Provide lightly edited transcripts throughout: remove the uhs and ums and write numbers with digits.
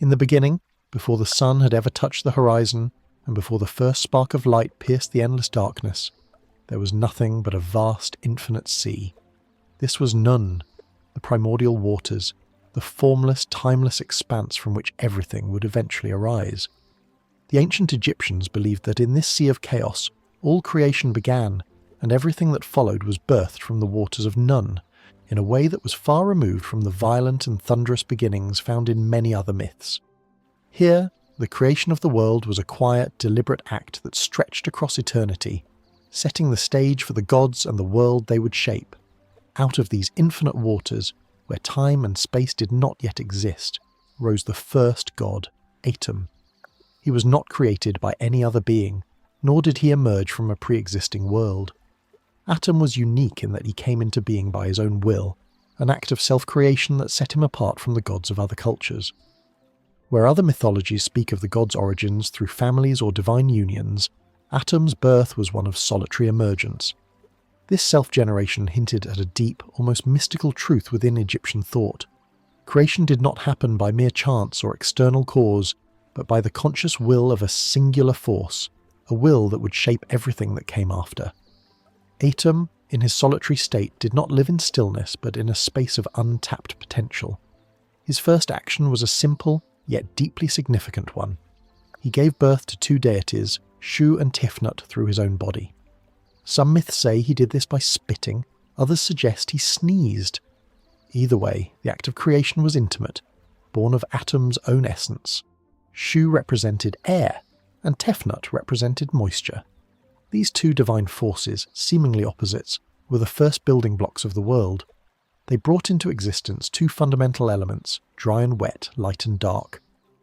In the beginning, before the sun had ever touched the horizon, and before the first spark of light pierced the endless darkness, there was nothing but a vast, infinite sea. This was Nun, the primordial waters, the formless, timeless expanse from which everything would eventually arise. The ancient Egyptians believed that in this sea of chaos, all creation began, and everything that followed was birthed from the waters of Nun, in a way that was far removed from the violent and thunderous beginnings found in many other myths. Here, the creation of the world was a quiet, deliberate act that stretched across eternity, setting the stage for the gods and the world they would shape. Out of these infinite waters, where time and space did not yet exist, rose the first god, Atum. He was not created by any other being, nor did he emerge from a pre-existing world. Atum was unique in that he came into being by his own will, an act of self-creation that set him apart from the gods of other cultures. Where other mythologies speak of the gods' origins through families or divine unions, Atum's birth was one of solitary emergence. This self-generation hinted at a deep, almost mystical truth within Egyptian thought. Creation did not happen by mere chance or external cause, but by the conscious will of a singular force, a will that would shape everything that came after. Atum, in his solitary state, did not live in stillness but in a space of untapped potential. His first action was a simple, yet deeply significant one. He gave birth to two deities, Shu and Tefnut, through his own body. Some myths say he did this by spitting, others suggest he sneezed. Either way, the act of creation was intimate, born of Atum's own essence. Shu represented air, and Tefnut represented moisture. These two divine forces, seemingly opposites, were the first building blocks of the world. They brought into existence two fundamental elements, dry and wet, light and dark,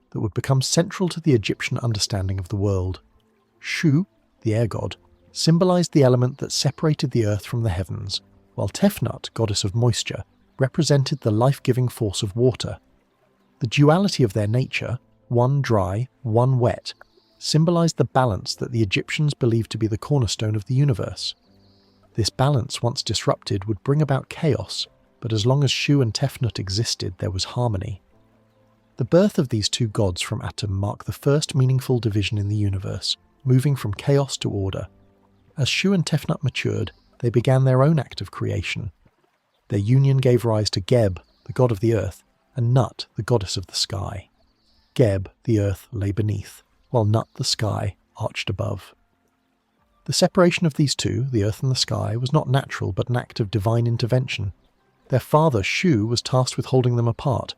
that would become central to the Egyptian understanding of the world. Shu, the air god, symbolized the element that separated the earth from the heavens, while Tefnut, goddess of moisture, represented the life-giving force of water. The duality of their nature, one dry, one wet, symbolized the balance that the Egyptians believed to be the cornerstone of the universe. This balance, once disrupted, would bring about chaos, but as long as Shu and Tefnut existed, there was harmony. The birth of these two gods from Atum marked the first meaningful division in the universe, moving from chaos to order. As Shu and Tefnut matured, they began their own act of creation. Their union gave rise to Geb, the god of the earth, and Nut, the goddess of the sky. Geb, the earth, lay beneath, while Nut, the sky, arched above. The separation of these two, the earth and the sky, was not natural but an act of divine intervention. Their father, Shu, was tasked with holding them apart.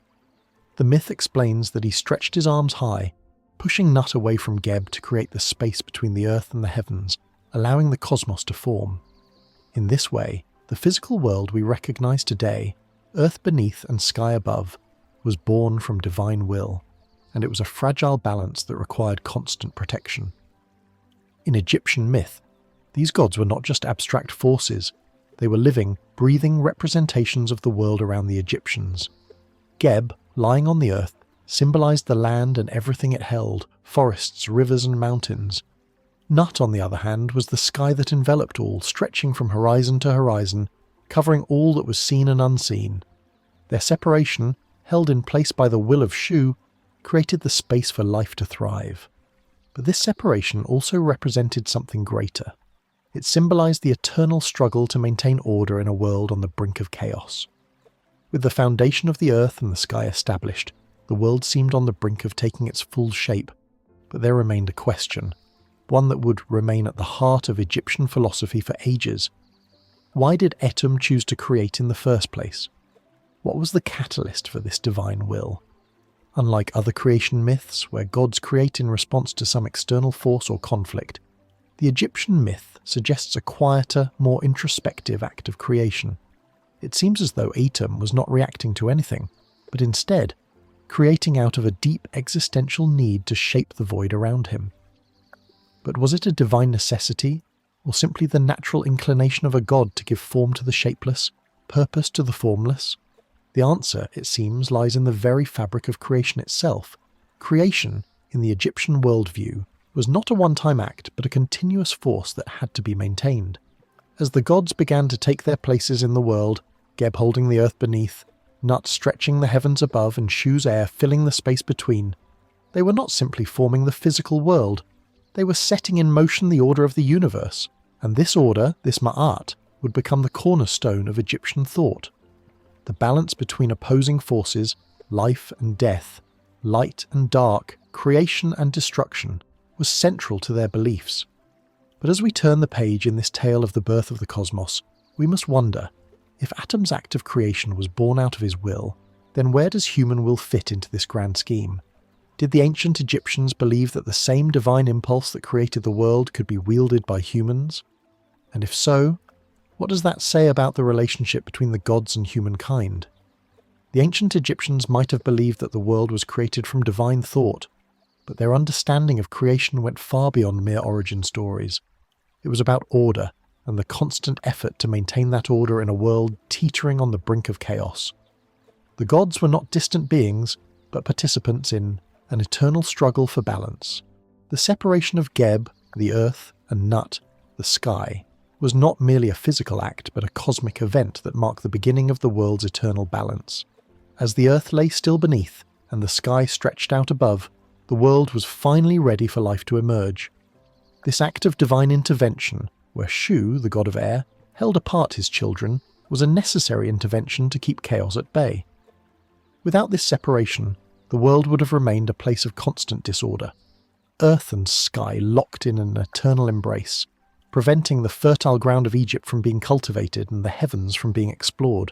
The myth explains that he stretched his arms high, pushing Nut away from Geb to create the space between the earth and the heavens, allowing the cosmos to form. In this way, the physical world we recognize today, earth beneath and sky above, was born from divine will, and it was a fragile balance that required constant protection. In Egyptian myth, these gods were not just abstract forces, they were living, breathing representations of the world around the Egyptians. Geb, lying on the earth, symbolized the land and everything it held, forests, rivers and mountains. Nut, on the other hand, was the sky that enveloped all, stretching from horizon to horizon, covering all that was seen and unseen. Their separation, held in place by the will of Shu, created the space for life to thrive. But this separation also represented something greater. It symbolized the eternal struggle to maintain order in a world on the brink of chaos. With the foundation of the earth and the sky established, the world seemed on the brink of taking its full shape, but there remained a question, one that would remain at the heart of Egyptian philosophy for ages. Why did Atum choose to create in the first place? What was the catalyst for this divine will? Unlike other creation myths, where gods create in response to some external force or conflict, the Egyptian myth suggests a quieter, more introspective act of creation. It seems as though Atum was not reacting to anything, but instead creating out of a deep existential need to shape the void around him. But was it a divine necessity, or simply the natural inclination of a god to give form to the shapeless, purpose to the formless? The answer, it seems, lies in the very fabric of creation itself. Creation, in the Egyptian worldview, was not a one-time act, but a continuous force that had to be maintained. As the gods began to take their places in the world, Geb holding the earth beneath, Nut stretching the heavens above and Shu's air filling the space between. They were not simply forming the physical world, they were setting in motion the order of the universe, and this order, this Ma'at, would become the cornerstone of Egyptian thought. The balance between opposing forces, life and death, light and dark, creation and destruction, was central to their beliefs. But as we turn the page in this tale of the birth of the cosmos, we must wonder, if Atum's act of creation was born out of his will, then where does human will fit into this grand scheme? Did the ancient Egyptians believe that the same divine impulse that created the world could be wielded by humans? And if so, what does that say about the relationship between the gods and humankind? The ancient Egyptians might have believed that the world was created from divine thought, but their understanding of creation went far beyond mere origin stories. It was about order, and the constant effort to maintain that order in a world teetering on the brink of chaos. The gods were not distant beings, but participants in an eternal struggle for balance. The separation of Geb, the earth, and Nut, the sky, was not merely a physical act but a cosmic event that marked the beginning of the world's eternal balance. As the earth lay still beneath and the sky stretched out above, the world was finally ready for life to emerge. This act of divine intervention, where Shu, the god of air, held apart his children, was a necessary intervention to keep chaos at bay. Without this separation, the world would have remained a place of constant disorder. Earth and sky locked in an eternal embrace, preventing the fertile ground of Egypt from being cultivated and the heavens from being explored.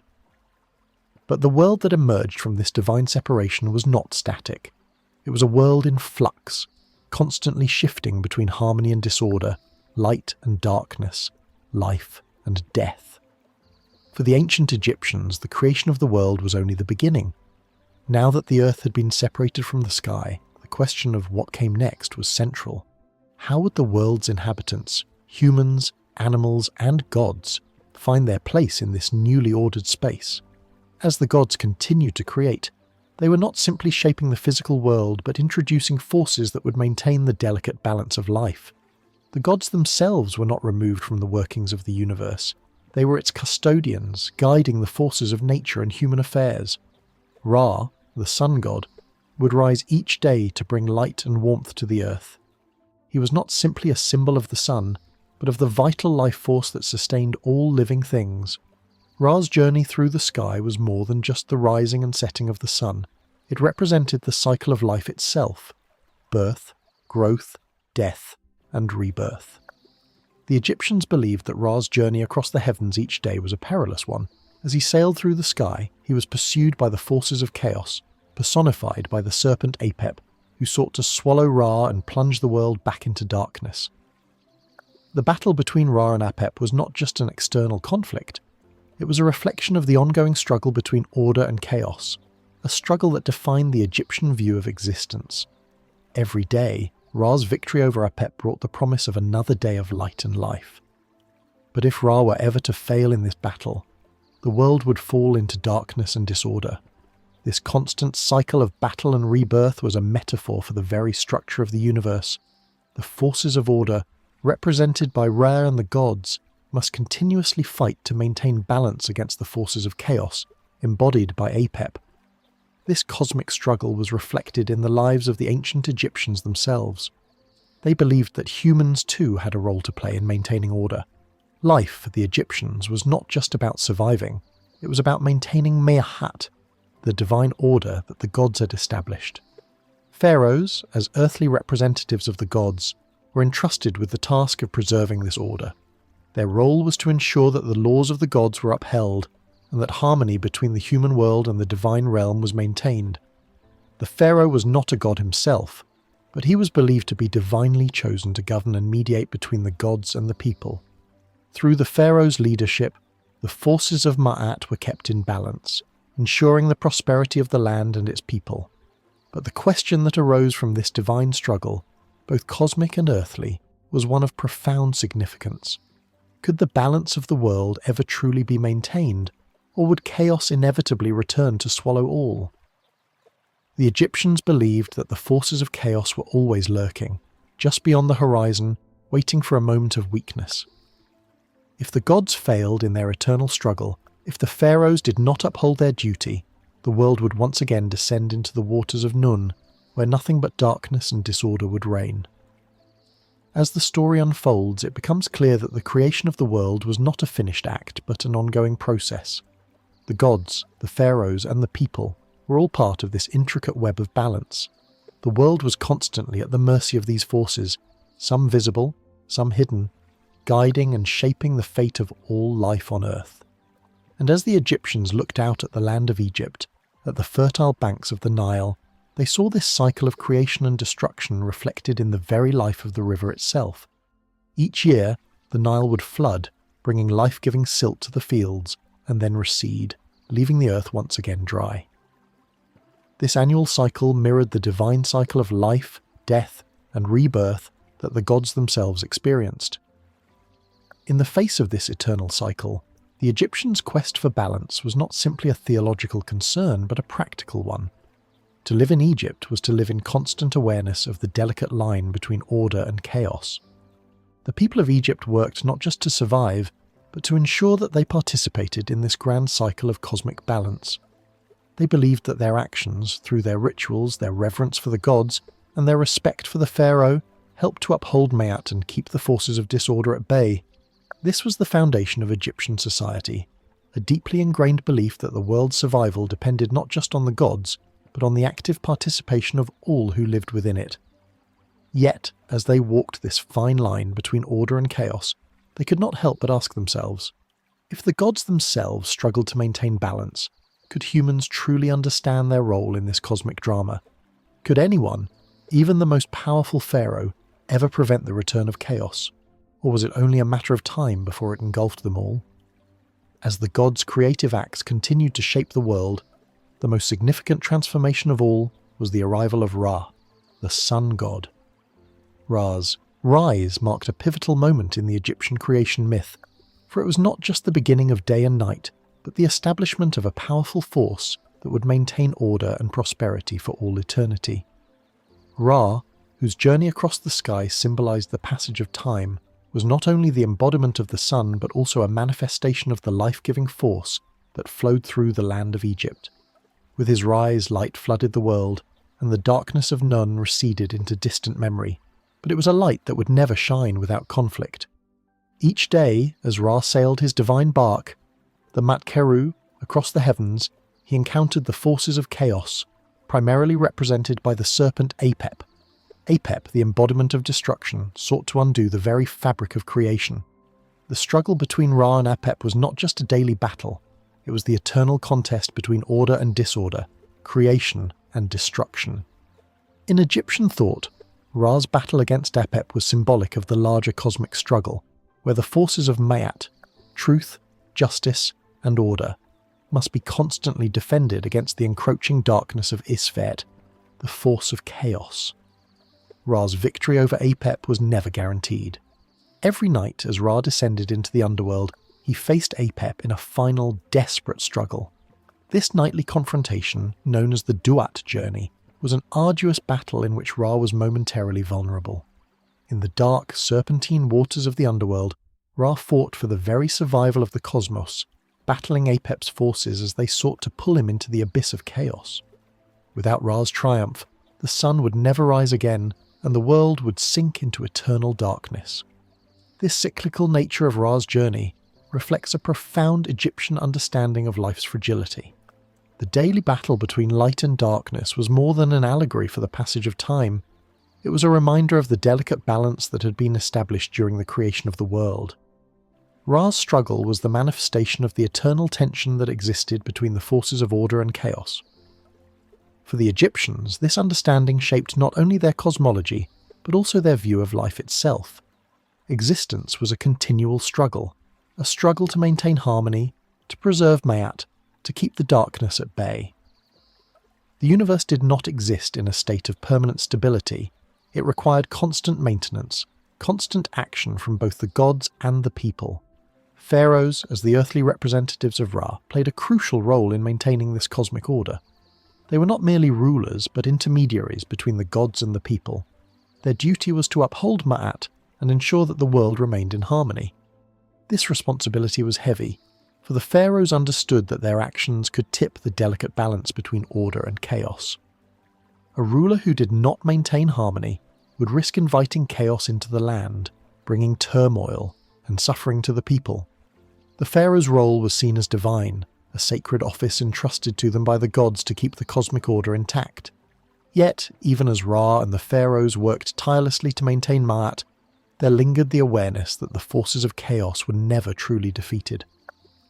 But the world that emerged from this divine separation was not static. It was a world in flux, constantly shifting between harmony and disorder, light and darkness, life and death. For the ancient Egyptians, the creation of the world was only the beginning. Now that the earth had been separated from the sky, the question of what came next was central. How would the world's inhabitants, humans, animals, and gods, find their place in this newly ordered space? As the gods continued to create, they were not simply shaping the physical world but introducing forces that would maintain the delicate balance of life. The gods themselves were not removed from the workings of the universe. They were its custodians, guiding the forces of nature and human affairs. Ra, the sun god, would rise each day to bring light and warmth to the earth. He was not simply a symbol of the sun, but of the vital life force that sustained all living things. Ra's journey through the sky was more than just the rising and setting of the sun. It represented the cycle of life itself: birth, growth, death, and rebirth. The Egyptians believed that Ra's journey across the heavens each day was a perilous one. As he sailed through the sky, he was pursued by the forces of chaos, personified by the serpent Apep, who sought to swallow Ra and plunge the world back into darkness. The battle between Ra and Apep was not just an external conflict. It was a reflection of the ongoing struggle between order and chaos, a struggle that defined the Egyptian view of existence. Every day, Ra's victory over Apep brought the promise of another day of light and life. But if Ra were ever to fail in this battle, the world would fall into darkness and disorder. This constant cycle of battle and rebirth was a metaphor for the very structure of the universe. The forces of order, represented by Ra and the gods, must continuously fight to maintain balance against the forces of chaos, embodied by Apep. This cosmic struggle was reflected in the lives of the ancient Egyptians themselves. They believed that humans too had a role to play in maintaining order. Life for the Egyptians was not just about surviving, it was about maintaining Me'ahat, the divine order that the gods had established. Pharaohs, as earthly representatives of the gods, were entrusted with the task of preserving this order. Their role was to ensure that the laws of the gods were upheld and that harmony between the human world and the divine realm was maintained. The pharaoh was not a god himself, but he was believed to be divinely chosen to govern and mediate between the gods and the people. Through the pharaoh's leadership, the forces of Ma'at were kept in balance, ensuring the prosperity of the land and its people. But the question that arose from this divine struggle, both cosmic and earthly, was one of profound significance. Could the balance of the world ever truly be maintained, or would chaos inevitably return to swallow all? The Egyptians believed that the forces of chaos were always lurking, just beyond the horizon, waiting for a moment of weakness. If the gods failed in their eternal struggle, if the pharaohs did not uphold their duty, the world would once again descend into the waters of Nun, where nothing but darkness and disorder would reign. As the story unfolds, it becomes clear that the creation of the world was not a finished act, but an ongoing process. The gods, the pharaohs, and the people were all part of this intricate web of balance. The world was constantly at the mercy of these forces, some visible, some hidden, guiding and shaping the fate of all life on earth. And as the Egyptians looked out at the land of Egypt, at the fertile banks of the Nile, they saw this cycle of creation and destruction reflected in the very life of the river itself. Each year, the Nile would flood, bringing life-giving silt to the fields, and then recede, leaving the earth once again dry. This annual cycle mirrored the divine cycle of life, death, and rebirth that the gods themselves experienced. In the face of this eternal cycle, the Egyptians' quest for balance was not simply a theological concern, but a practical one. To live in Egypt was to live in constant awareness of the delicate line between order and chaos. The people of Egypt worked not just to survive, but to ensure that they participated in this grand cycle of cosmic balance. They believed that their actions, through their rituals, their reverence for the gods, and their respect for the pharaoh, helped to uphold Maat and keep the forces of disorder at bay. This was the foundation of Egyptian society, a deeply ingrained belief that the world's survival depended not just on the gods, but on the active participation of all who lived within it. Yet, as they walked this fine line between order and chaos, they could not help but ask themselves, if the gods themselves struggled to maintain balance, could humans truly understand their role in this cosmic drama? Could anyone, even the most powerful pharaoh, ever prevent the return of chaos? Or was it only a matter of time before it engulfed them all? As the gods' creative acts continued to shape the world, the most significant transformation of all was the arrival of Ra, the sun god. Ra's rise marked a pivotal moment in the Egyptian creation myth, for it was not just the beginning of day and night, but the establishment of a powerful force that would maintain order and prosperity for all eternity. Ra, whose journey across the sky symbolized the passage of time, was not only the embodiment of the sun but also a manifestation of the life-giving force that flowed through the land of Egypt. With his rise, light flooded the world, and the darkness of Nun receded into distant memory, but it was a light that would never shine without conflict. Each day, as Ra sailed his divine bark, the Matkeru, across the heavens, he encountered the forces of chaos, primarily represented by the serpent Apep. Apep, the embodiment of destruction, sought to undo the very fabric of creation. The struggle between Ra and Apep was not just a daily battle, it was the eternal contest between order and disorder, creation and destruction. In Egyptian thought, Ra's battle against Apep was symbolic of the larger cosmic struggle, where the forces of Maat, truth, justice, and order, must be constantly defended against the encroaching darkness of Isfet, the force of chaos. Ra's victory over Apep was never guaranteed. Every night as Ra descended into the underworld, he faced Apep in a final, desperate struggle. This nightly confrontation, known as the Duat journey, was an arduous battle in which Ra was momentarily vulnerable. In the dark, serpentine waters of the underworld, Ra fought for the very survival of the cosmos, battling Apep's forces as they sought to pull him into the abyss of chaos. Without Ra's triumph, the sun would never rise again, and the world would sink into eternal darkness. This cyclical nature of Ra's journey reflects a profound Egyptian understanding of life's fragility. The daily battle between light and darkness was more than an allegory for the passage of time. It was a reminder of the delicate balance that had been established during the creation of the world. Ra's struggle was the manifestation of the eternal tension that existed between the forces of order and chaos. For the Egyptians, this understanding shaped not only their cosmology, but also their view of life itself. Existence was a continual struggle, a struggle to maintain harmony, to preserve Maat, to keep the darkness at bay. The universe did not exist in a state of permanent stability. It required constant maintenance, constant action from both the gods and the people. Pharaohs, as the earthly representatives of Ra, played a crucial role in maintaining this cosmic order. They were not merely rulers, but intermediaries between the gods and the people. Their duty was to uphold Ma'at and ensure that the world remained in harmony. This responsibility was heavy, for for the pharaohs understood that their actions could tip the delicate balance between order and chaos. A ruler who did not maintain harmony would risk inviting chaos into the land, bringing turmoil and suffering to the people. The pharaoh's role was seen as divine, a sacred office entrusted to them by the gods to keep the cosmic order intact. Yet, even as Ra and the pharaohs worked tirelessly to maintain Ma'at, there lingered the awareness that the forces of chaos were never truly defeated.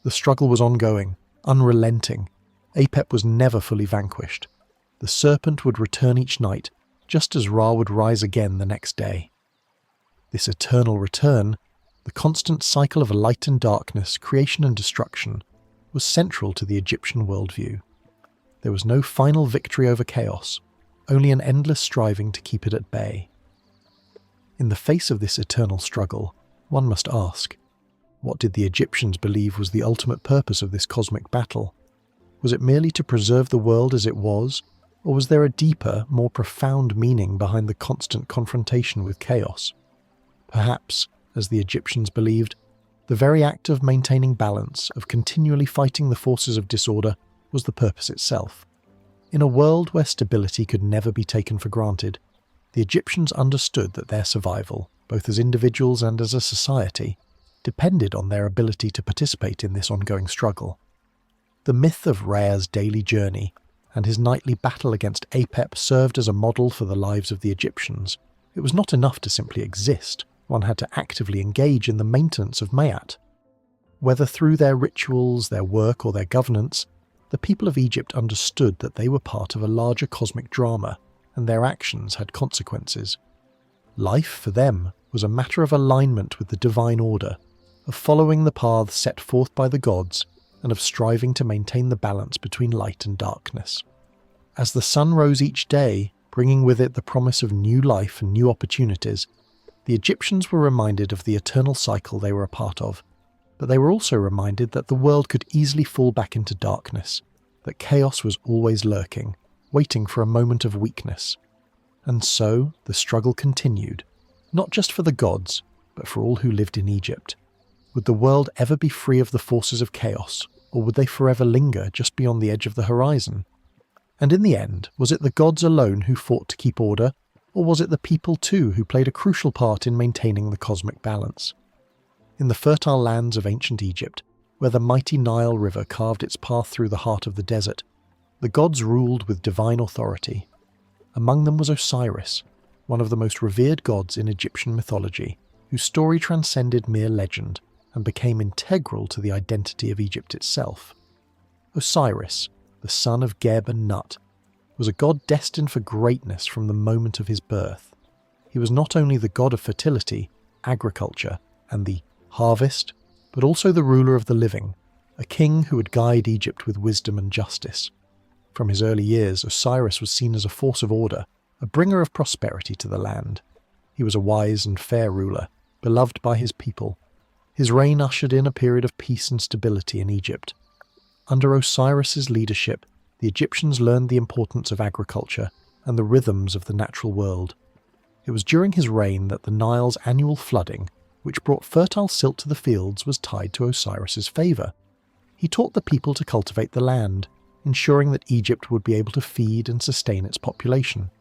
The struggle was ongoing, unrelenting. Apep was never fully vanquished. The serpent would return each night, just as Ra would rise again the next day. This eternal return, the constant cycle of light and darkness, creation and destruction, was central to the Egyptian worldview. There was no final victory over chaos, only an endless striving to keep it at bay. In the face of this eternal struggle, one must ask, what did the Egyptians believe was the ultimate purpose of this cosmic battle? Was it merely to preserve the world as it was, or was there a deeper, more profound meaning behind the constant confrontation with chaos? Perhaps, as the Egyptians believed, the very act of maintaining balance, of continually fighting the forces of disorder, was the purpose itself. In a world where stability could never be taken for granted, the Egyptians understood that their survival, both as individuals and as a society, depended on their ability to participate in this ongoing struggle. The myth of Ra's daily journey and his nightly battle against Apep served as a model for the lives of the Egyptians. It was not enough to simply exist. One had to actively engage in the maintenance of Ma'at. Whether through their rituals, their work, or their governance, the people of Egypt understood that they were part of a larger cosmic drama, and their actions had consequences. Life, for them, was a matter of alignment with the divine order, of following the paths set forth by the gods, and of striving to maintain the balance between light and darkness. As the sun rose each day, bringing with it the promise of new life and new opportunities, the Egyptians were reminded of the eternal cycle they were a part of, but they were also reminded that the world could easily fall back into darkness, that chaos was always lurking, waiting for a moment of weakness. And so the struggle continued, not just for the gods, but for all who lived in Egypt. Would the world ever be free of the forces of chaos, or would they forever linger just beyond the edge of the horizon? And in the end, was it the gods alone who fought to keep order, or was it the people too who played a crucial part in maintaining the cosmic balance? In the fertile lands of ancient Egypt, where the mighty Nile River carved its path through the heart of the desert, the gods ruled with divine authority. Among them was Osiris, one of the most revered gods in Egyptian mythology, whose story transcended mere legend and became integral to the identity of Egypt itself. Osiris, the son of Geb and Nut, was a god destined for greatness from the moment of his birth. He was not only the god of fertility, agriculture, and the harvest, but also the ruler of the living, a king who would guide Egypt with wisdom and justice. From his early years, Osiris was seen as a force of order, a bringer of prosperity to the land. He was a wise and fair ruler, beloved by his people. His reign ushered in a period of peace and stability in Egypt. Under Osiris's leadership, the Egyptians learned the importance of agriculture and the rhythms of the natural world. It was during his reign that the Nile's annual flooding, which brought fertile silt to the fields, was tied to Osiris's favour. He taught the people to cultivate the land, ensuring that Egypt would be able to feed and sustain its population.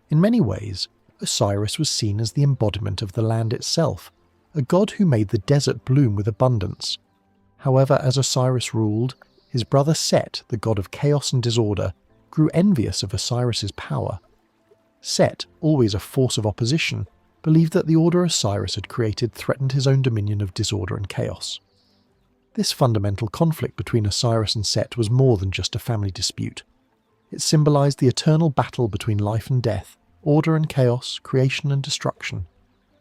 In many ways, Osiris was seen as the embodiment of the land itself, a god who made the desert bloom with abundance. However, as Osiris ruled, his brother Set, the god of chaos and disorder, grew envious of Osiris's power. Set, always a force of opposition, believed that the order Osiris had created threatened his own dominion of disorder and chaos. This fundamental conflict between Osiris and Set was more than just a family dispute. It symbolized the eternal battle between life and death, order and chaos, creation and destruction.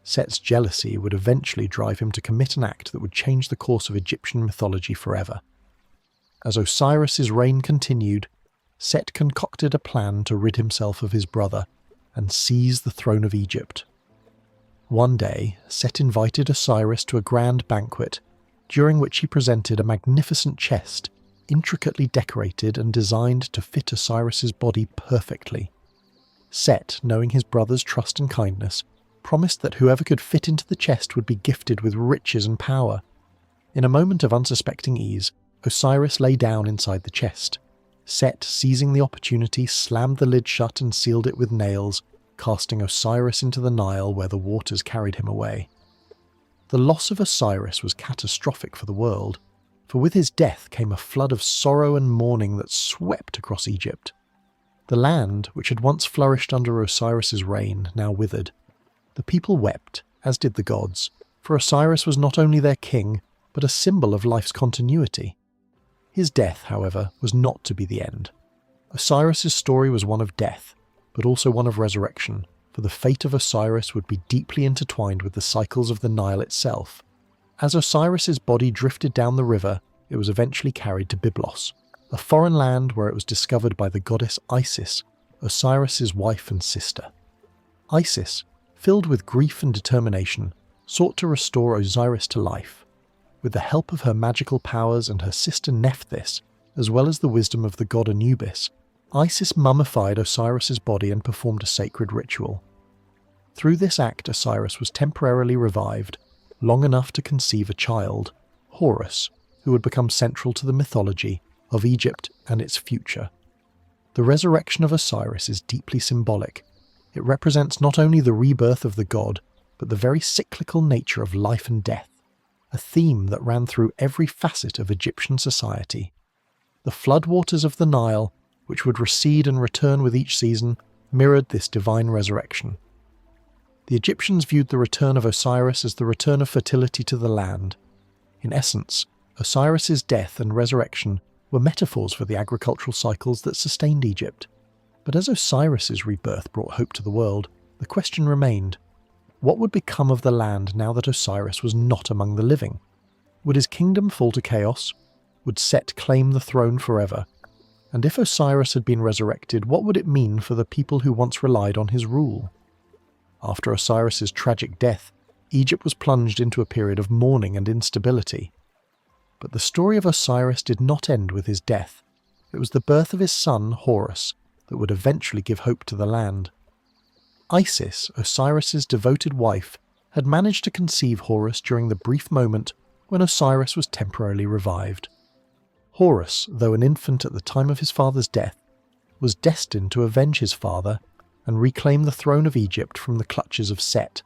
Set's jealousy would eventually drive him to commit an act that would change the course of Egyptian mythology forever. As Osiris's reign continued, Set concocted a plan to rid himself of his brother and seize the throne of Egypt. One day, Set invited Osiris to a grand banquet, during which he presented a magnificent chest, intricately decorated and designed to fit Osiris's body perfectly. Set, knowing his brother's trust and kindness, promised that whoever could fit into the chest would be gifted with riches and power. In a moment of unsuspecting ease, Osiris lay down inside the chest. Set, seizing the opportunity, slammed the lid shut and sealed it with nails, casting Osiris into the Nile where the waters carried him away. The loss of Osiris was catastrophic for the world, for with his death came a flood of sorrow and mourning that swept across Egypt. The land, which had once flourished under Osiris's reign, now withered. The people wept, as did the gods, for Osiris was not only their king, but a symbol of life's continuity. His death, however, was not to be the end. Osiris's story was one of death, but also one of resurrection, for the fate of Osiris would be deeply intertwined with the cycles of the Nile itself. As Osiris's body drifted down the river, it was eventually carried to Byblos, a foreign land where it was discovered by the goddess Isis, Osiris's wife and sister. Isis, filled with grief and determination, sought to restore Osiris to life. With the help of her magical powers and her sister Nephthys, as well as the wisdom of the god Anubis, Isis mummified Osiris's body and performed a sacred ritual. Through this act, Osiris was temporarily revived, long enough to conceive a child, Horus, who would become central to the mythology of Egypt and its future. The resurrection of Osiris is deeply symbolic. It represents not only the rebirth of the god, but the very cyclical nature of life and death, a theme that ran through every facet of Egyptian society. The floodwaters of the Nile, which would recede and return with each season, mirrored this divine resurrection. The Egyptians viewed the return of Osiris as the return of fertility to the land. In essence, Osiris's death and resurrection were metaphors for the agricultural cycles that sustained Egypt. But as Osiris's rebirth brought hope to the world, the question remained: what would become of the land now that Osiris was not among the living? Would his kingdom fall to chaos? Would Set claim the throne forever? And if Osiris had been resurrected, what would it mean for the people who once relied on his rule? After Osiris's tragic death, Egypt was plunged into a period of mourning and instability. But the story of Osiris did not end with his death. It was the birth of his son, Horus, that would eventually give hope to the land. Isis, Osiris's devoted wife, had managed to conceive Horus during the brief moment when Osiris was temporarily revived. Horus, though an infant at the time of his father's death, was destined to avenge his father and reclaim the throne of Egypt from the clutches of Set.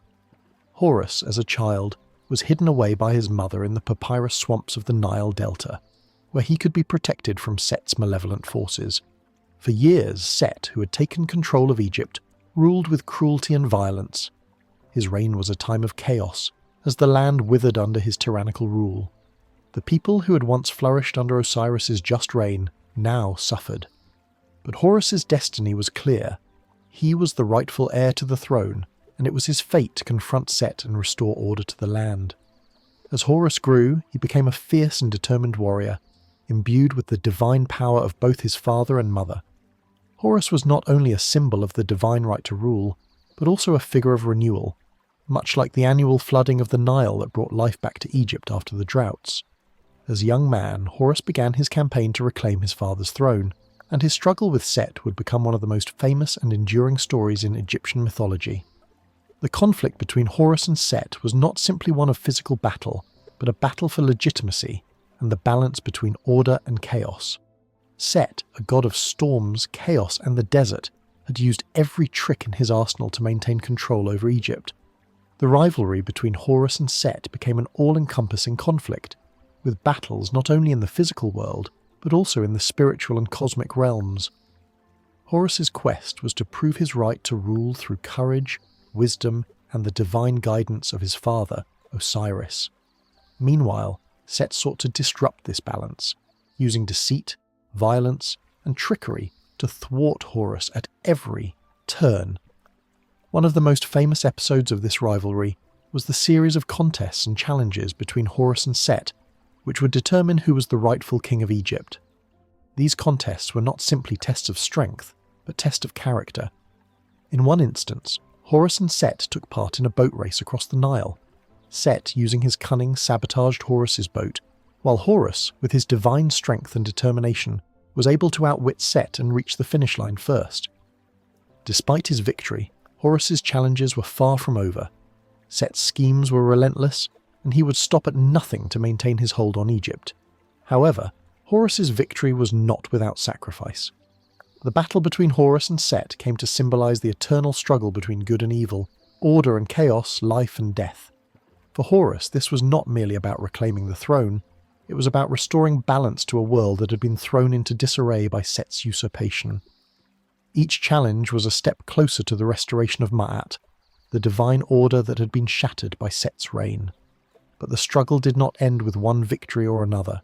Horus, as a child, was hidden away by his mother in the papyrus swamps of the Nile Delta, where he could be protected from Set's malevolent forces. For years, Set, who had taken control of Egypt, ruled with cruelty and violence. His reign was a time of chaos, as the land withered under his tyrannical rule. The people who had once flourished under Osiris's just reign now suffered. But Horus's destiny was clear. He was the rightful heir to the throne, and it was his fate to confront Set and restore order to the land. As Horus grew, he became a fierce and determined warrior, imbued with the divine power of both his father and mother. Horus was not only a symbol of the divine right to rule, but also a figure of renewal, much like the annual flooding of the Nile that brought life back to Egypt after the droughts. As a young man, Horus began his campaign to reclaim his father's throne, and his struggle with Set would become one of the most famous and enduring stories in Egyptian mythology. The conflict between Horus and Set was not simply one of physical battle, but a battle for legitimacy and the balance between order and chaos. Set, a god of storms, chaos, and the desert, had used every trick in his arsenal to maintain control over Egypt. The rivalry between Horus and Set became an all-encompassing conflict, with battles not only in the physical world, but also in the spiritual and cosmic realms. Horus's quest was to prove his right to rule through courage, wisdom, and the divine guidance of his father, Osiris. Meanwhile, Set sought to disrupt this balance, using deceit, violence, and trickery to thwart Horus at every turn. One of the most famous episodes of this rivalry was the series of contests and challenges between Horus and Set, which would determine who was the rightful king of Egypt. These contests were not simply tests of strength, but tests of character. In one instance, Horus and Set took part in a boat race across the Nile. Set, using his cunning, sabotaged Horus's boat, while Horus, with his divine strength and determination, was able to outwit Set and reach the finish line first. Despite his victory, Horus's challenges were far from over. Set's schemes were relentless, and he would stop at nothing to maintain his hold on Egypt. However, Horus's victory was not without sacrifice. The battle between Horus and Set came to symbolize the eternal struggle between good and evil, order and chaos, life and death. For Horus, this was not merely about reclaiming the throne, it was about restoring balance to a world that had been thrown into disarray by Set's usurpation. Each challenge was a step closer to the restoration of Ma'at, the divine order that had been shattered by Set's reign. But the struggle did not end with one victory or another.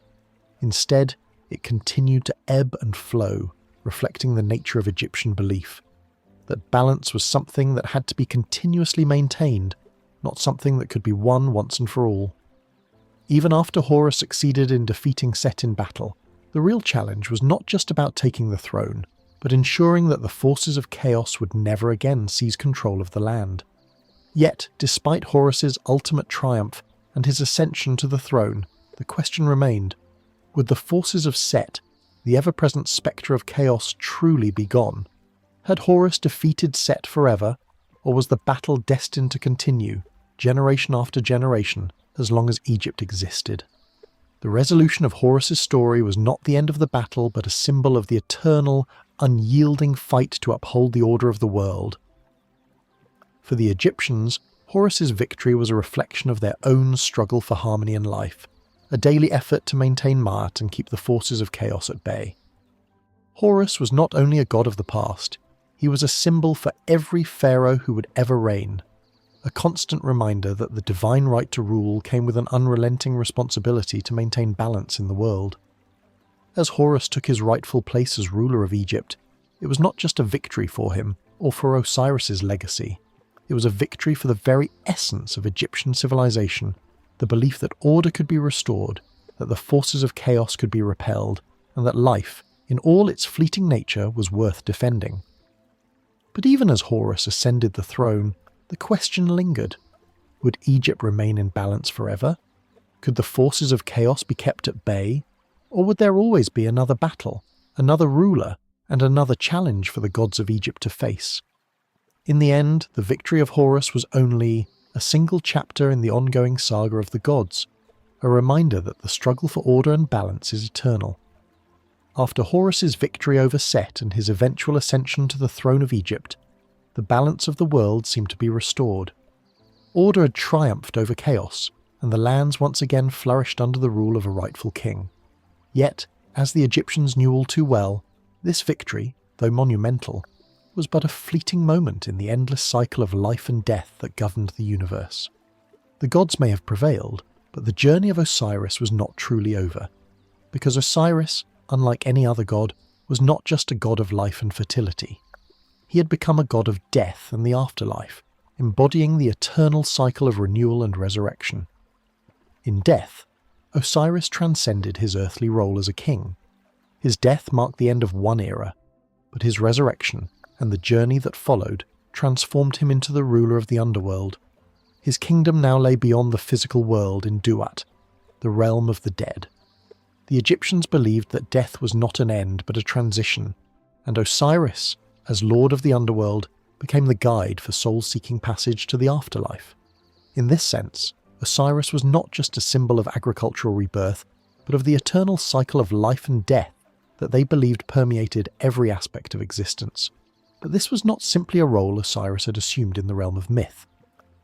Instead, it continued to ebb and flow, reflecting the nature of Egyptian belief, that balance was something that had to be continuously maintained, not something that could be won once and for all. Even after Horus succeeded in defeating Set in battle, the real challenge was not just about taking the throne, but ensuring that the forces of chaos would never again seize control of the land. Yet, despite Horus's ultimate triumph and his ascension to the throne, the question remained, would the forces of Set, the ever-present spectre of chaos, truly be gone? Had Horus defeated Set forever, or was the battle destined to continue, generation after generation, as long as Egypt existed? The resolution of Horus's story was not the end of the battle, but a symbol of the eternal, unyielding fight to uphold the order of the world. For the Egyptians, Horus's victory was a reflection of their own struggle for harmony in life, a daily effort to maintain Ma'at and keep the forces of chaos at bay. Horus was not only a god of the past, he was a symbol for every pharaoh who would ever reign, a constant reminder that the divine right to rule came with an unrelenting responsibility to maintain balance in the world. As Horus took his rightful place as ruler of Egypt, it was not just a victory for him or for Osiris's legacy. It was a victory for the very essence of Egyptian civilization, the belief that order could be restored, that the forces of chaos could be repelled, and that life, in all its fleeting nature, was worth defending. But even as Horus ascended the throne, the question lingered. Would Egypt remain in balance forever? Could the forces of chaos be kept at bay? Or would there always be another battle, another ruler, and another challenge for the gods of Egypt to face? In the end, the victory of Horus was only a single chapter in the ongoing saga of the gods, a reminder that the struggle for order and balance is eternal. After Horus's victory over Set and his eventual ascension to the throne of Egypt, the balance of the world seemed to be restored. Order had triumphed over chaos, and the lands once again flourished under the rule of a rightful king. Yet, as the Egyptians knew all too well, this victory, though monumental, was but a fleeting moment in the endless cycle of life and death that governed the universe. The gods may have prevailed, but the journey of Osiris was not truly over, because Osiris, unlike any other god, was not just a god of life and fertility. He had become a god of death and the afterlife, embodying the eternal cycle of renewal and resurrection. In death, Osiris transcended his earthly role as a king. His death marked the end of one era, but his resurrection, and the journey that followed, transformed him into the ruler of the underworld. His kingdom now lay beyond the physical world in Duat, the realm of the dead. The Egyptians believed that death was not an end but a transition, and Osiris, as lord of the underworld, became the guide for soul-seeking passage to the afterlife. In this sense, Osiris was not just a symbol of agricultural rebirth, but of the eternal cycle of life and death that they believed permeated every aspect of existence. But this was not simply a role Osiris had assumed in the realm of myth.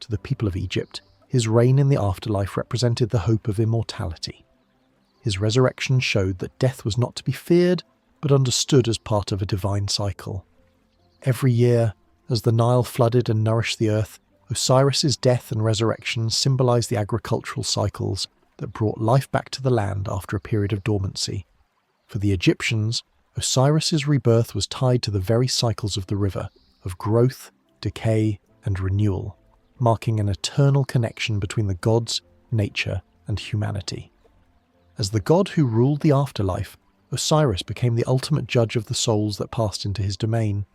To the people of Egypt, his reign in the afterlife represented the hope of immortality. His resurrection showed that death was not to be feared, but understood as part of a divine cycle. Every year, as the Nile flooded and nourished the earth, Osiris's death and resurrection symbolized the agricultural cycles that brought life back to the land after a period of dormancy. For the Egyptians, Osiris's rebirth was tied to the very cycles of the river, of growth, decay, and renewal, marking an eternal connection between the gods, nature, and humanity. As the god who ruled the afterlife, Osiris became the ultimate judge of the souls that passed into his domain.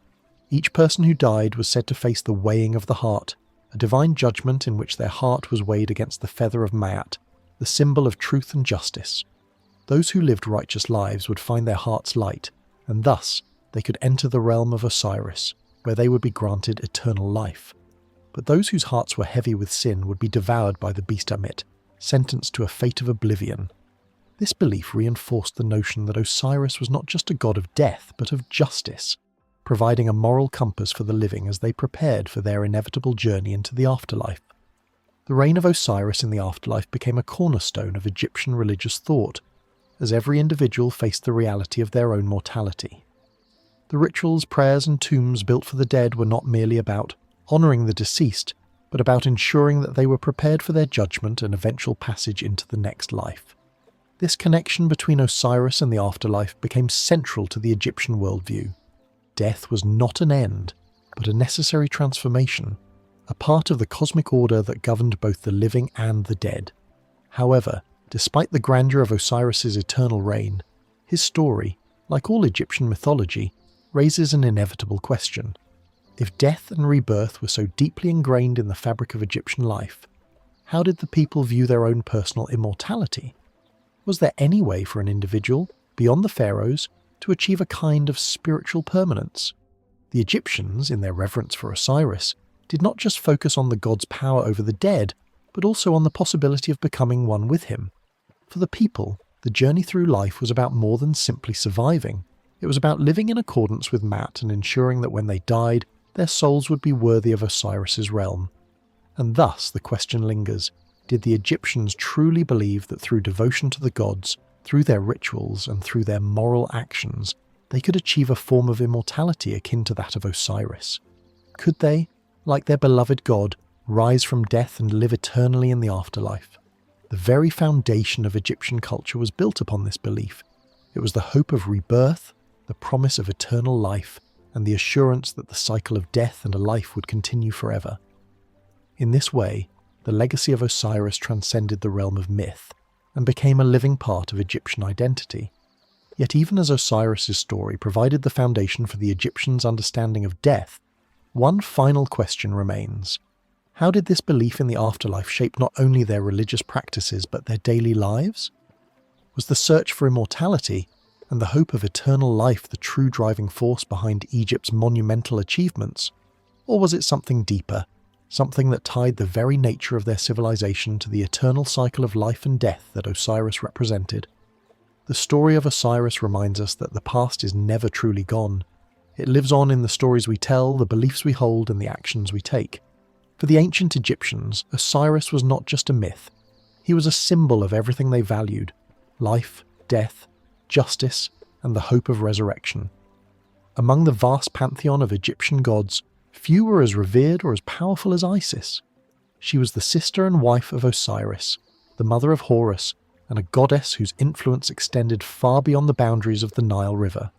Each person who died was said to face the weighing of the heart, a divine judgment in which their heart was weighed against the feather of Ma'at, the symbol of truth and justice. Those who lived righteous lives would find their hearts light, and thus they could enter the realm of Osiris, where they would be granted eternal life. But those whose hearts were heavy with sin would be devoured by the beast Amit, sentenced to a fate of oblivion. This belief reinforced the notion that Osiris was not just a god of death, but of justice, providing a moral compass for the living as they prepared for their inevitable journey into the afterlife. The reign of Osiris in the afterlife became a cornerstone of Egyptian religious thought, as every individual faced the reality of their own mortality. The rituals, prayers, and tombs built for the dead were not merely about honouring the deceased, but about ensuring that they were prepared for their judgment and eventual passage into the next life. This connection between Osiris and the afterlife became central to the Egyptian worldview. Death was not an end, but a necessary transformation, a part of the cosmic order that governed both the living and the dead. However, despite the grandeur of Osiris's eternal reign, his story, like all Egyptian mythology, raises an inevitable question. If death and rebirth were so deeply ingrained in the fabric of Egyptian life, how did the people view their own personal immortality? Was there any way for an individual, beyond the pharaohs, to achieve a kind of spiritual permanence? The Egyptians, in their reverence for Osiris, did not just focus on the god's power over the dead, but also on the possibility of becoming one with him. For the people, the journey through life was about more than simply surviving. It was about living in accordance with Maat and ensuring that when they died, their souls would be worthy of Osiris's realm. And thus the question lingers, did the Egyptians truly believe that through devotion to the gods, through their rituals and through their moral actions, they could achieve a form of immortality akin to that of Osiris? Could they, like their beloved god, rise from death and live eternally in the afterlife? The very foundation of Egyptian culture was built upon this belief. It was the hope of rebirth, the promise of eternal life, and the assurance that the cycle of death and a life would continue forever. In this way, the legacy of Osiris transcended the realm of myth and became a living part of Egyptian identity. Yet even as Osiris's story provided the foundation for the Egyptians' understanding of death, one final question remains. How did this belief in the afterlife shape not only their religious practices but their daily lives? Was the search for immortality and the hope of eternal life the true driving force behind Egypt's monumental achievements? Or was it something deeper, something that tied the very nature of their civilization to the eternal cycle of life and death that Osiris represented? The story of Osiris reminds us that the past is never truly gone. It lives on in the stories we tell, the beliefs we hold, and the actions we take. For the ancient Egyptians, Osiris was not just a myth. He was a symbol of everything they valued: life, death, justice, and the hope of resurrection. Among the vast pantheon of Egyptian gods, few were as revered or as powerful as Isis. She was the sister and wife of Osiris, the mother of Horus, and a goddess whose influence extended far beyond the boundaries of the Nile River.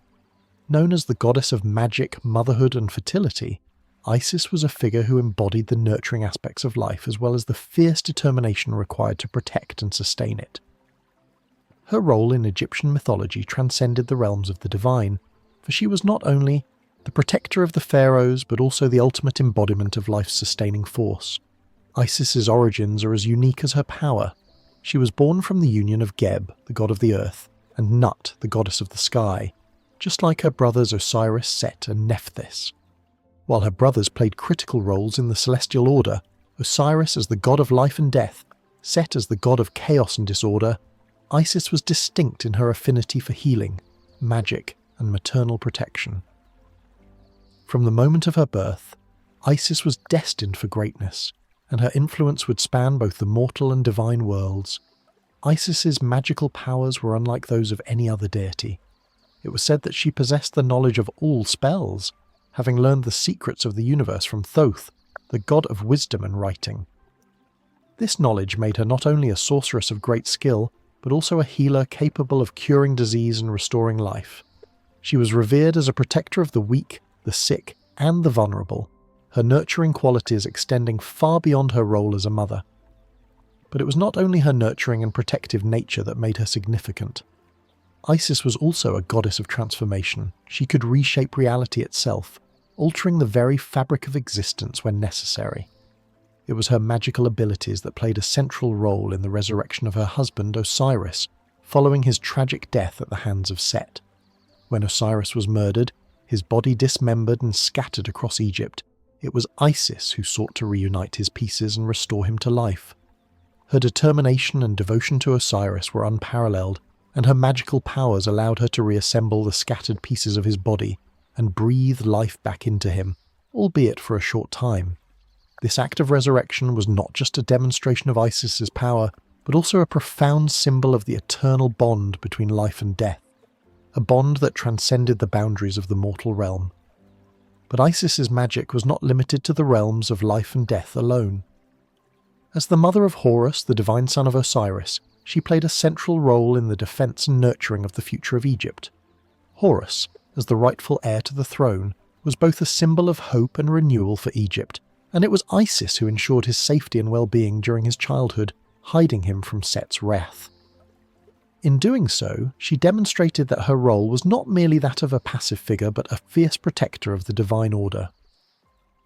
Known as the goddess of magic, motherhood, and fertility, Isis was a figure who embodied the nurturing aspects of life as well as the fierce determination required to protect and sustain it. Her role in Egyptian mythology transcended the realms of the divine, for she was not only the protector of the pharaohs but also the ultimate embodiment of life's sustaining force. Isis's origins are as unique as her power. She was born from the union of Geb, the god of the earth, and Nut, the goddess of the sky, just like her brothers Osiris, Set, and Nephthys. While her brothers played critical roles in the celestial order, Osiris as the god of life and death, Set as the god of chaos and disorder, Isis was distinct in her affinity for healing, magic, and maternal protection. From the moment of her birth, Isis was destined for greatness, and her influence would span both the mortal and divine worlds. Isis's magical powers were unlike those of any other deity. It was said that she possessed the knowledge of all spells, having learned the secrets of the universe from Thoth, the god of wisdom and writing. This knowledge made her not only a sorceress of great skill, but also a healer capable of curing disease and restoring life. She was revered as a protector of the weak, the sick, and the vulnerable, her nurturing qualities extending far beyond her role as a mother. But it was not only her nurturing and protective nature that made her significant. Isis was also a goddess of transformation. She could reshape reality itself, altering the very fabric of existence when necessary. It was her magical abilities that played a central role in the resurrection of her husband Osiris, following his tragic death at the hands of Set. When Osiris was murdered, his body dismembered and scattered across Egypt, it was Isis who sought to reunite his pieces and restore him to life. Her determination and devotion to Osiris were unparalleled, and her magical powers allowed her to reassemble the scattered pieces of his body and breathe life back into him, albeit for a short time. This act of resurrection was not just a demonstration of Isis's power, but also a profound symbol of the eternal bond between life and death, a bond that transcended the boundaries of the mortal realm. But Isis's magic was not limited to the realms of life and death alone. As the mother of Horus, the divine son of Osiris, she played a central role in the defense and nurturing of the future of Egypt. Horus, as the rightful heir to the throne, was both a symbol of hope and renewal for Egypt, and it was Isis who ensured his safety and well-being during his childhood, hiding him from Set's wrath. In doing so, she demonstrated that her role was not merely that of a passive figure, but a fierce protector of the divine order.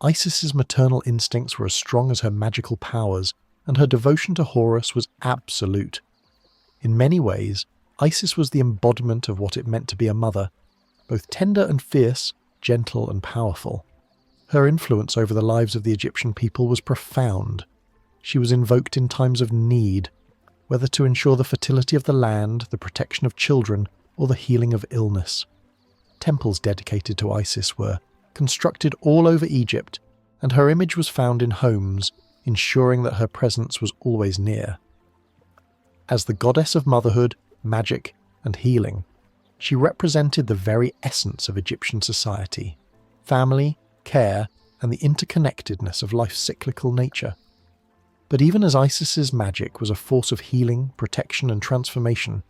Isis's maternal instincts were as strong as her magical powers, and her devotion to Horus was absolute. In many ways, Isis was the embodiment of what it meant to be a mother, both tender and fierce, gentle and powerful. Her influence over the lives of the Egyptian people was profound. She was invoked in times of need, whether to ensure the fertility of the land, the protection of children, or the healing of illness. Temples dedicated to Isis were constructed all over Egypt, and her image was found in homes, ensuring that her presence was always near. As the goddess of motherhood, magic, and healing, she represented the very essence of Egyptian society: family, care, and the interconnectedness of life's cyclical nature. But even as Isis's magic was a force of healing, protection, and transformation,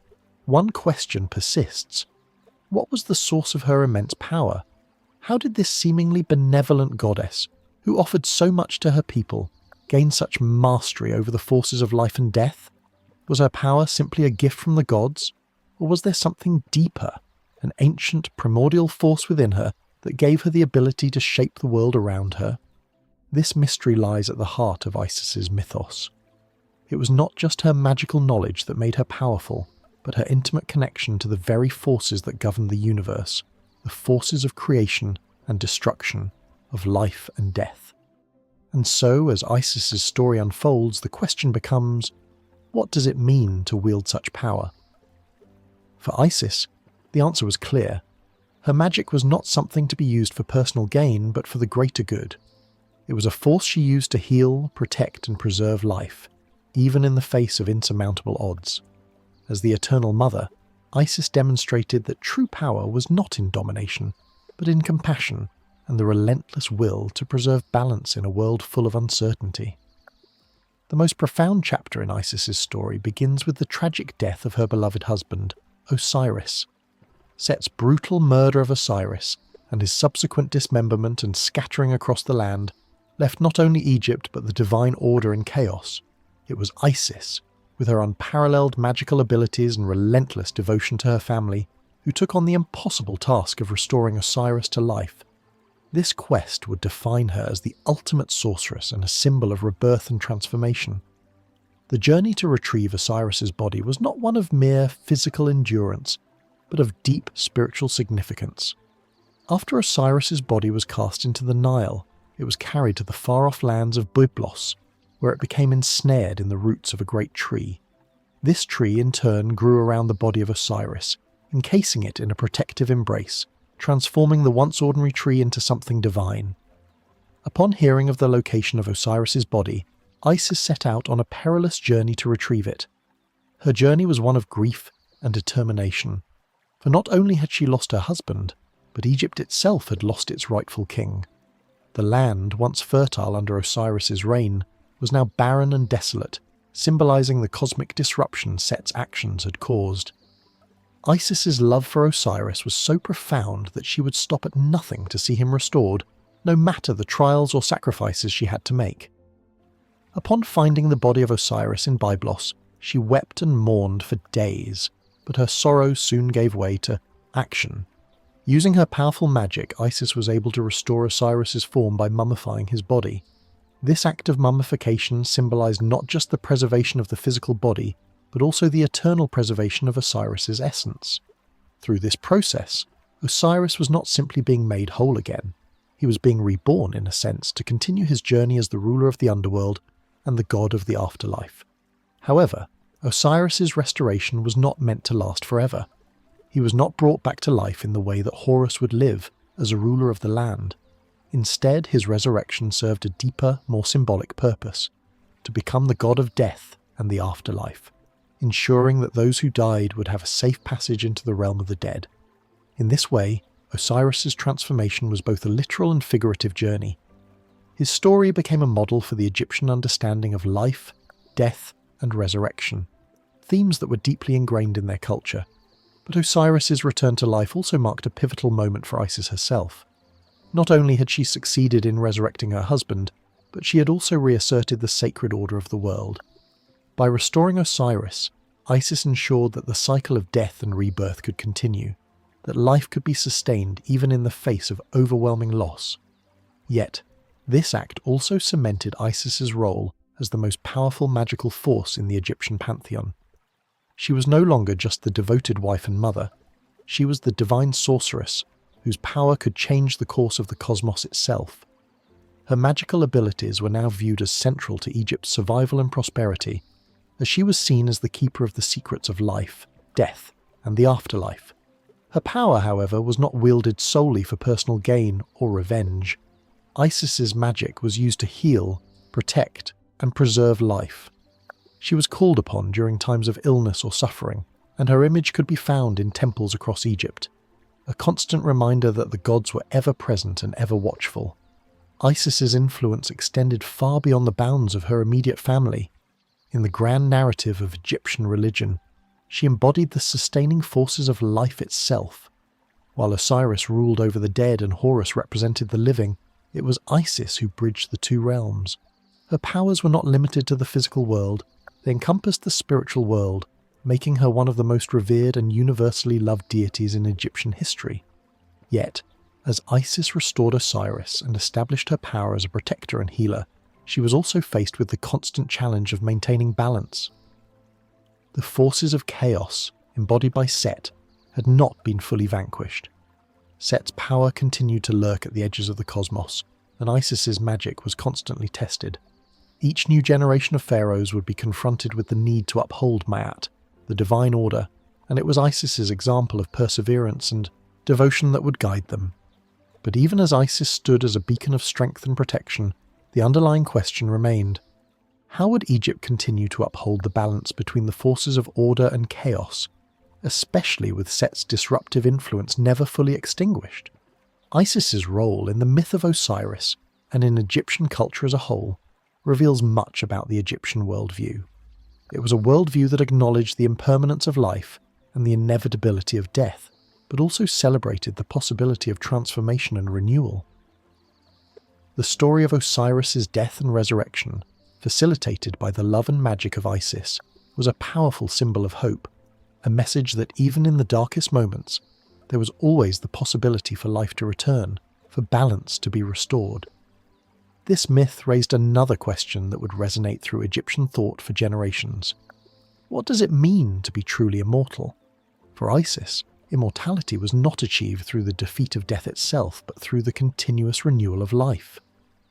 one question persists. What was the source of her immense power? How did this seemingly benevolent goddess, who offered so much to her people, gain such mastery over the forces of life and death? Was her power simply a gift from the gods, or was there something deeper, an ancient, primordial force within her that gave her the ability to shape the world around her? This mystery lies at the heart of Isis's mythos. It was not just her magical knowledge that made her powerful, but her intimate connection to the very forces that govern the universe, the forces of creation and destruction, of life and death. And so, as Isis's story unfolds, the question becomes, what does it mean to wield such power? For Isis, the answer was clear. Her magic was not something to be used for personal gain, but for the greater good. It was a force she used to heal, protect, and preserve life, even in the face of insurmountable odds. As the Eternal Mother, Isis demonstrated that true power was not in domination, but in compassion and the relentless will to preserve balance in a world full of uncertainty. The most profound chapter in Isis's story begins with the tragic death of her beloved husband, Osiris. Set's brutal murder of Osiris and his subsequent dismemberment and scattering across the land left not only Egypt but the divine order in chaos. It was Isis, with her unparalleled magical abilities and relentless devotion to her family, who took on the impossible task of restoring Osiris to life. This quest would define her as the ultimate sorceress and a symbol of rebirth and transformation. The journey to retrieve Osiris's body was not one of mere physical endurance, but of deep spiritual significance. After Osiris's body was cast into the Nile, it was carried to the far-off lands of Byblos, where it became ensnared in the roots of a great tree. This tree in turn grew around the body of Osiris, encasing it in a protective embrace, transforming the once ordinary tree into something divine. Upon hearing of the location of Osiris's body, Isis set out on a perilous journey to retrieve it. Her journey was one of grief and determination, for not only had she lost her husband, but Egypt itself had lost its rightful king. The land, once fertile under Osiris's reign, was now barren and desolate, symbolizing the cosmic disruption Set's actions had caused. Isis's love for Osiris was so profound that she would stop at nothing to see him restored, no matter the trials or sacrifices she had to make. Upon finding the body of Osiris in Byblos, she wept and mourned for days, but her sorrow soon gave way to action. Using her powerful magic, Isis was able to restore Osiris's form by mummifying his body. This act of mummification symbolized not just the preservation of the physical body, but also the eternal preservation of Osiris's essence. Through this process, Osiris was not simply being made whole again. He was being reborn, in a sense, to continue his journey as the ruler of the underworld and the god of the afterlife. However, Osiris's restoration was not meant to last forever. He was not brought back to life in the way that Horus would live as a ruler of the land. Instead, his resurrection served a deeper, more symbolic purpose: to become the god of death and the afterlife, ensuring that those who died would have a safe passage into the realm of the dead. In this way, Osiris's transformation was both a literal and figurative journey. His story became a model for the Egyptian understanding of life, death, and resurrection, themes that were deeply ingrained in their culture. But Osiris's return to life also marked a pivotal moment for Isis herself. Not only had she succeeded in resurrecting her husband, but she had also reasserted the sacred order of the world. By restoring Osiris, Isis ensured that the cycle of death and rebirth could continue, that life could be sustained even in the face of overwhelming loss. Yet, this act also cemented Isis's role as the most powerful magical force in the Egyptian pantheon. She was no longer just the devoted wife and mother. She was the divine sorceress, whose power could change the course of the cosmos itself. Her magical abilities were now viewed as central to Egypt's survival and prosperity, as she was seen as the keeper of the secrets of life, death, and the afterlife. Her power, however, was not wielded solely for personal gain or revenge. Isis's magic was used to heal, protect, and preserve life. She was called upon during times of illness or suffering, and her image could be found in temples across Egypt, a constant reminder that the gods were ever present and ever watchful. Isis's influence extended far beyond the bounds of her immediate family. In the grand narrative of Egyptian religion, she embodied the sustaining forces of life itself. While Osiris ruled over the dead and Horus represented the living, it was Isis who bridged the two realms. Her powers were not limited to the physical world, they encompassed the spiritual world, making her one of the most revered and universally loved deities in Egyptian history. Yet, as Isis restored Osiris and established her power as a protector and healer, she was also faced with the constant challenge of maintaining balance. The forces of chaos, embodied by Set, had not been fully vanquished. Set's power continued to lurk at the edges of the cosmos, and Isis's magic was constantly tested. Each new generation of pharaohs would be confronted with the need to uphold Ma'at, the divine order, and it was Isis's example of perseverance and devotion that would guide them. But even as Isis stood as a beacon of strength and protection, the underlying question remained: how would Egypt continue to uphold the balance between the forces of order and chaos, especially with Set's disruptive influence never fully extinguished? Isis's role in the myth of Osiris, and in Egyptian culture as a whole, reveals much about the Egyptian worldview. It was a worldview that acknowledged the impermanence of life and the inevitability of death, but also celebrated the possibility of transformation and renewal. The story of Osiris's death and resurrection, facilitated by the love and magic of Isis, was a powerful symbol of hope, a message that even in the darkest moments, there was always the possibility for life to return, for balance to be restored. This myth raised another question that would resonate through Egyptian thought for generations. What does it mean to be truly immortal? For Isis, immortality was not achieved through the defeat of death itself, but through the continuous renewal of life.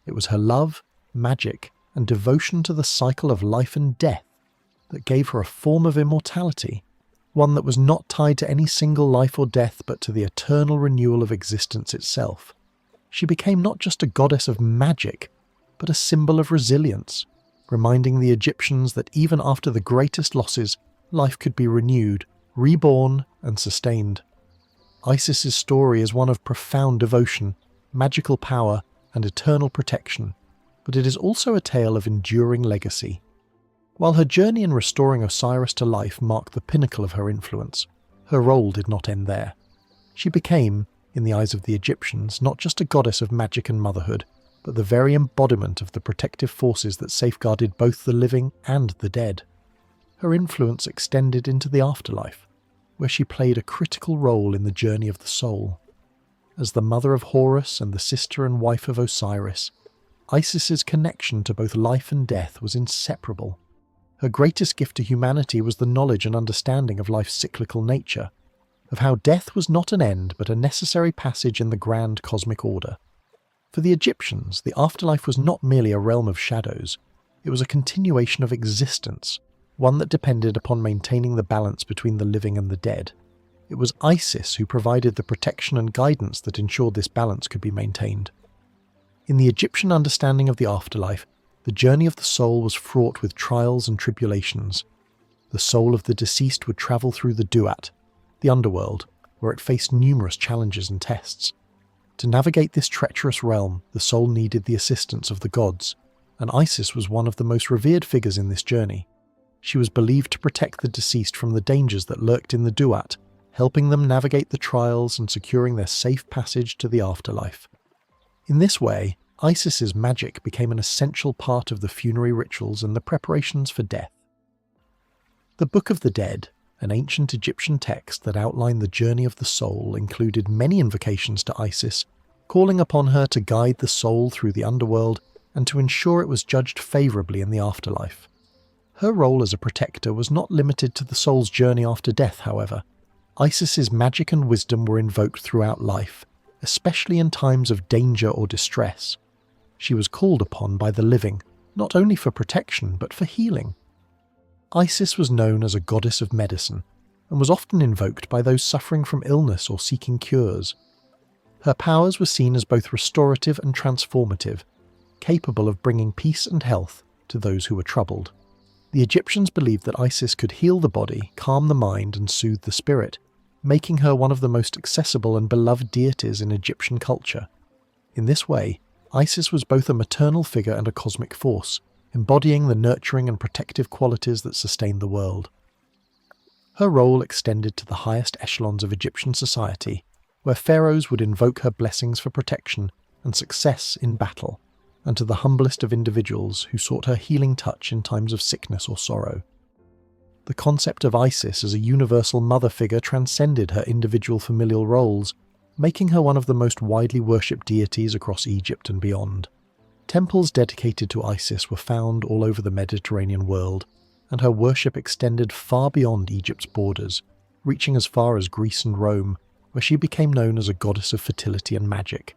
It was her love, magic, and devotion to the cycle of life and death that gave her a form of immortality, one that was not tied to any single life or death, but to the eternal renewal of existence itself. She became not just a goddess of magic, but a symbol of resilience, reminding the Egyptians that even after the greatest losses, life could be renewed, reborn, and sustained. Isis's story is one of profound devotion, magical power, and eternal protection, but it is also a tale of enduring legacy. While her journey in restoring Osiris to life marked the pinnacle of her influence, her role did not end there. She became, in the eyes of the Egyptians, not just a goddess of magic and motherhood, but the very embodiment of the protective forces that safeguarded both the living and the dead. Her influence extended into the afterlife, where she played a critical role in the journey of the soul. As the mother of Horus and the sister and wife of Osiris, Isis's connection to both life and death was inseparable. Her greatest gift to humanity was the knowledge and understanding of life's cyclical nature, of how death was not an end but a necessary passage in the grand cosmic order. For the Egyptians, the afterlife was not merely a realm of shadows, it was a continuation of existence, one that depended upon maintaining the balance between the living and the dead. It was Isis who provided the protection and guidance that ensured this balance could be maintained. In the Egyptian understanding of the afterlife, the journey of the soul was fraught with trials and tribulations. The soul of the deceased would travel through the Duat, the underworld, where it faced numerous challenges and tests. To navigate this treacherous realm, the soul needed the assistance of the gods, and Isis was one of the most revered figures in this journey. She was believed to protect the deceased from the dangers that lurked in the Duat, helping them navigate the trials and securing their safe passage to the afterlife. In this way, Isis's magic became an essential part of the funerary rituals and the preparations for death. The Book of the Dead, an ancient Egyptian text that outlined the journey of the soul, included many invocations to Isis, calling upon her to guide the soul through the underworld and to ensure it was judged favourably in the afterlife. Her role as a protector was not limited to the soul's journey after death, however. Isis's magic and wisdom were invoked throughout life, especially in times of danger or distress. She was called upon by the living, not only for protection but for healing. Isis was known as a goddess of medicine, and was often invoked by those suffering from illness or seeking cures. Her powers were seen as both restorative and transformative, capable of bringing peace and health to those who were troubled. The Egyptians believed that Isis could heal the body, calm the mind, and soothe the spirit, making her one of the most accessible and beloved deities in Egyptian culture. In this way, Isis was both a maternal figure and a cosmic force, embodying the nurturing and protective qualities that sustained the world. Her role extended to the highest echelons of Egyptian society, where pharaohs would invoke her blessings for protection and success in battle, and to the humblest of individuals who sought her healing touch in times of sickness or sorrow. The concept of Isis as a universal mother figure transcended her individual familial roles, making her one of the most widely worshipped deities across Egypt and beyond. Temples dedicated to Isis were found all over the Mediterranean world, and her worship extended far beyond Egypt's borders, reaching as far as Greece and Rome, where she became known as a goddess of fertility and magic.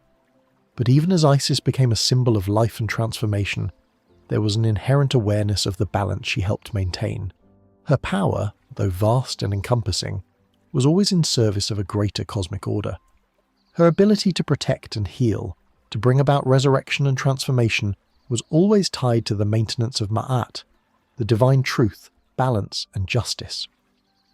But even as Isis became a symbol of life and transformation, there was an inherent awareness of the balance she helped maintain. Her power, though vast and encompassing, was always in service of a greater cosmic order. Her ability to protect and heal, to bring about resurrection and transformation, was always tied to the maintenance of Ma'at, the divine truth, balance, and justice.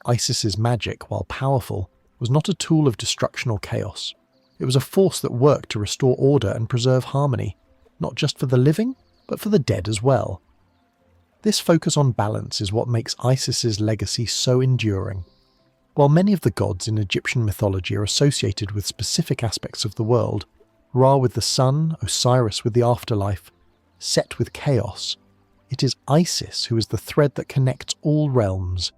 Isis's magic, while powerful, was not a tool of destruction or chaos. It was a force that worked to restore order and preserve harmony, not just for the living, but for the dead as well. This focus on balance is what makes Isis's legacy so enduring. While many of the gods in Egyptian mythology are associated with specific aspects of the world, Ra with the sun, Osiris with the afterlife, Set with chaos, it is Isis who is the thread that connects all realms.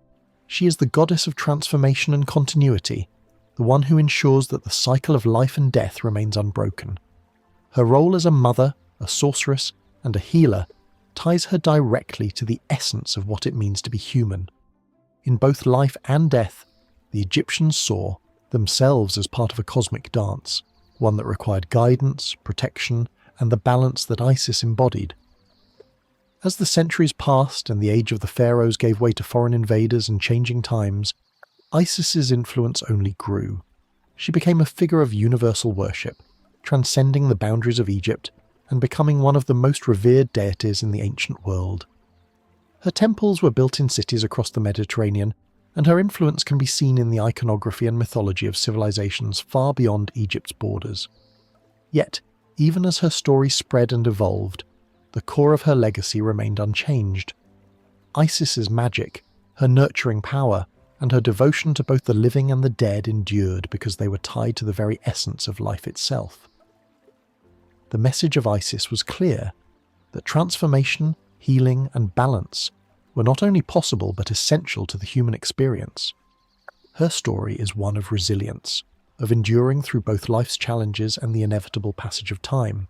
She is the goddess of transformation and continuity, the one who ensures that the cycle of life and death remains unbroken. Her role as a mother, a sorceress, and a healer ties her directly to the essence of what it means to be human. In both life and death, the Egyptians saw themselves as part of a cosmic dance, one that required guidance, protection, and the balance that Isis embodied. As the centuries passed and the age of the pharaohs gave way to foreign invaders and changing times, Isis's influence only grew. She became a figure of universal worship, transcending the boundaries of Egypt and becoming one of the most revered deities in the ancient world. Her temples were built in cities across the Mediterranean, and her influence can be seen in the iconography and mythology of civilizations far beyond Egypt's borders. Yet, even as her story spread and evolved, the core of her legacy remained unchanged. Isis's magic, her nurturing power, and her devotion to both the living and the dead endured because they were tied to the very essence of life itself. The message of Isis was clear, that transformation, healing, and balance were not only possible but essential to the human experience. Her story is one of resilience, of enduring through both life's challenges and the inevitable passage of time.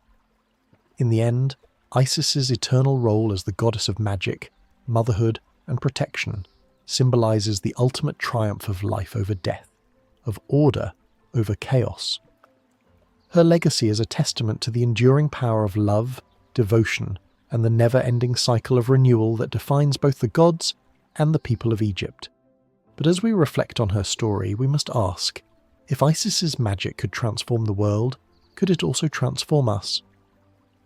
In the end, Isis's eternal role as the goddess of magic, motherhood, and protection symbolizes the ultimate triumph of life over death, of order over chaos. Her legacy is a testament to the enduring power of love, devotion, and the never-ending cycle of renewal that defines both the gods and the people of Egypt. But as we reflect on her story, we must ask, if Isis's magic could transform the world, could it also transform us?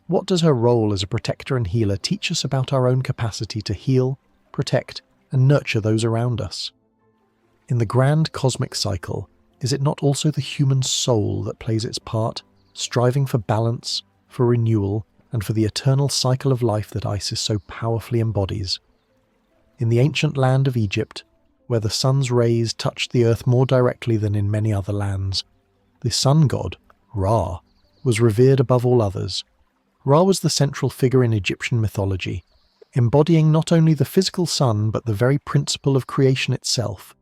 What does her role as a protector and healer teach us about our own capacity to heal, protect, and nurture those around us? In the grand cosmic cycle, is it not also the human soul that plays its part, striving for balance, for renewal, and for the eternal cycle of life that Isis so powerfully embodies? In the ancient land of Egypt, where the sun's rays touched the earth more directly than in many other lands, the sun god, Ra, was revered above all others. Ra was the central figure in Egyptian mythology, embodying not only the physical sun but the very principle of creation itself.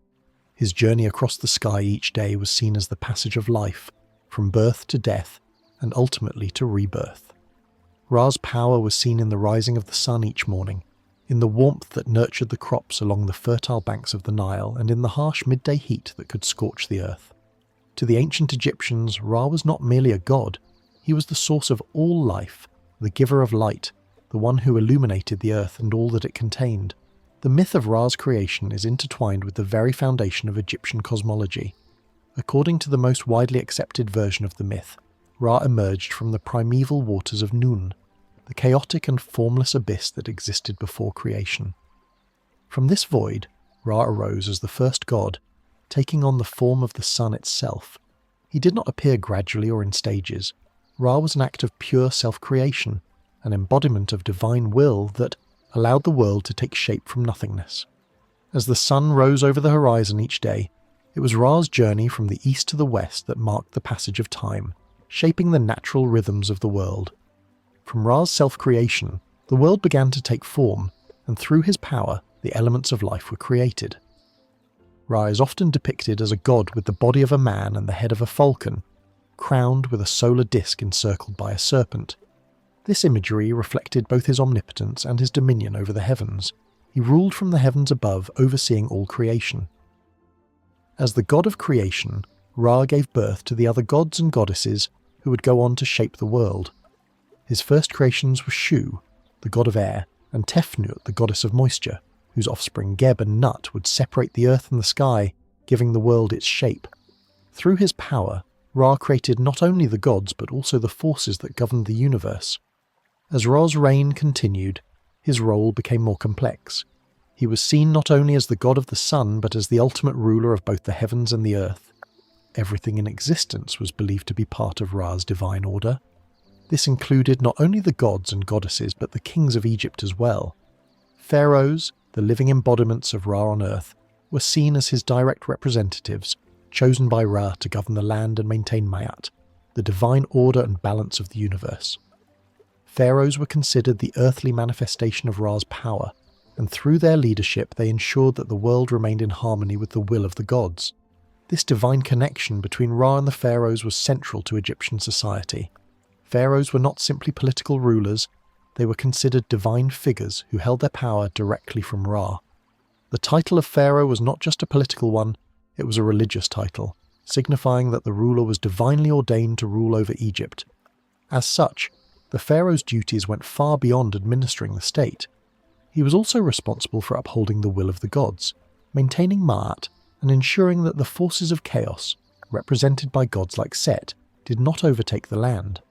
His journey across the sky each day was seen as the passage of life, from birth to death, and ultimately to rebirth. Ra's power was seen in the rising of the sun each morning, in the warmth that nurtured the crops along the fertile banks of the Nile, and in the harsh midday heat that could scorch the earth. To the ancient Egyptians, Ra was not merely a god, he was the source of all life, the giver of light, the one who illuminated the earth and all that it contained. The myth of Ra's creation is intertwined with the very foundation of Egyptian cosmology. According to the most widely accepted version of the myth, Ra emerged from the primeval waters of Nun, the chaotic and formless abyss that existed before creation. From this void, Ra arose as the first god, taking on the form of the sun itself. He did not appear gradually or in stages. Ra was an act of pure self-creation, an embodiment of divine will that allowed the world to take shape from nothingness. As the sun rose over the horizon each day, it was Ra's journey from the east to the west that marked the passage of time, shaping the natural rhythms of the world. From Ra's self-creation, the world began to take form, and through his power, the elements of life were created. Ra is often depicted as a god with the body of a man and the head of a falcon, crowned with a solar disk encircled by a serpent. This imagery reflected both his omnipotence and his dominion over the heavens. He ruled from the heavens above, overseeing all creation. As the god of creation, Ra gave birth to the other gods and goddesses who would go on to shape the world. His first creations were Shu, the god of air, and Tefnut, the goddess of moisture, whose offspring Geb and Nut would separate the earth and the sky, giving the world its shape. Through his power, Ra created not only the gods but also the forces that governed the universe. As Ra's reign continued, his role became more complex. He was seen not only as the god of the sun but as the ultimate ruler of both the heavens and the earth. Everything in existence was believed to be part of Ra's divine order. This included not only the gods and goddesses but the kings of Egypt as well. Pharaohs, the living embodiments of Ra on earth, were seen as his direct representatives, chosen by Ra to govern the land and maintain Ma'at, the divine order and balance of the universe. Pharaohs were considered the earthly manifestation of Ra's power, and through their leadership they ensured that the world remained in harmony with the will of the gods. This divine connection between Ra and the pharaohs was central to Egyptian society. Pharaohs were not simply political rulers, they were considered divine figures who held their power directly from Ra. The title of pharaoh was not just a political one, it was a religious title, signifying that the ruler was divinely ordained to rule over Egypt. As such, the pharaoh's duties went far beyond administering the state. He was also responsible for upholding the will of the gods, maintaining Ma'at, and ensuring that the forces of chaos, represented by gods like Set, did not overtake the land.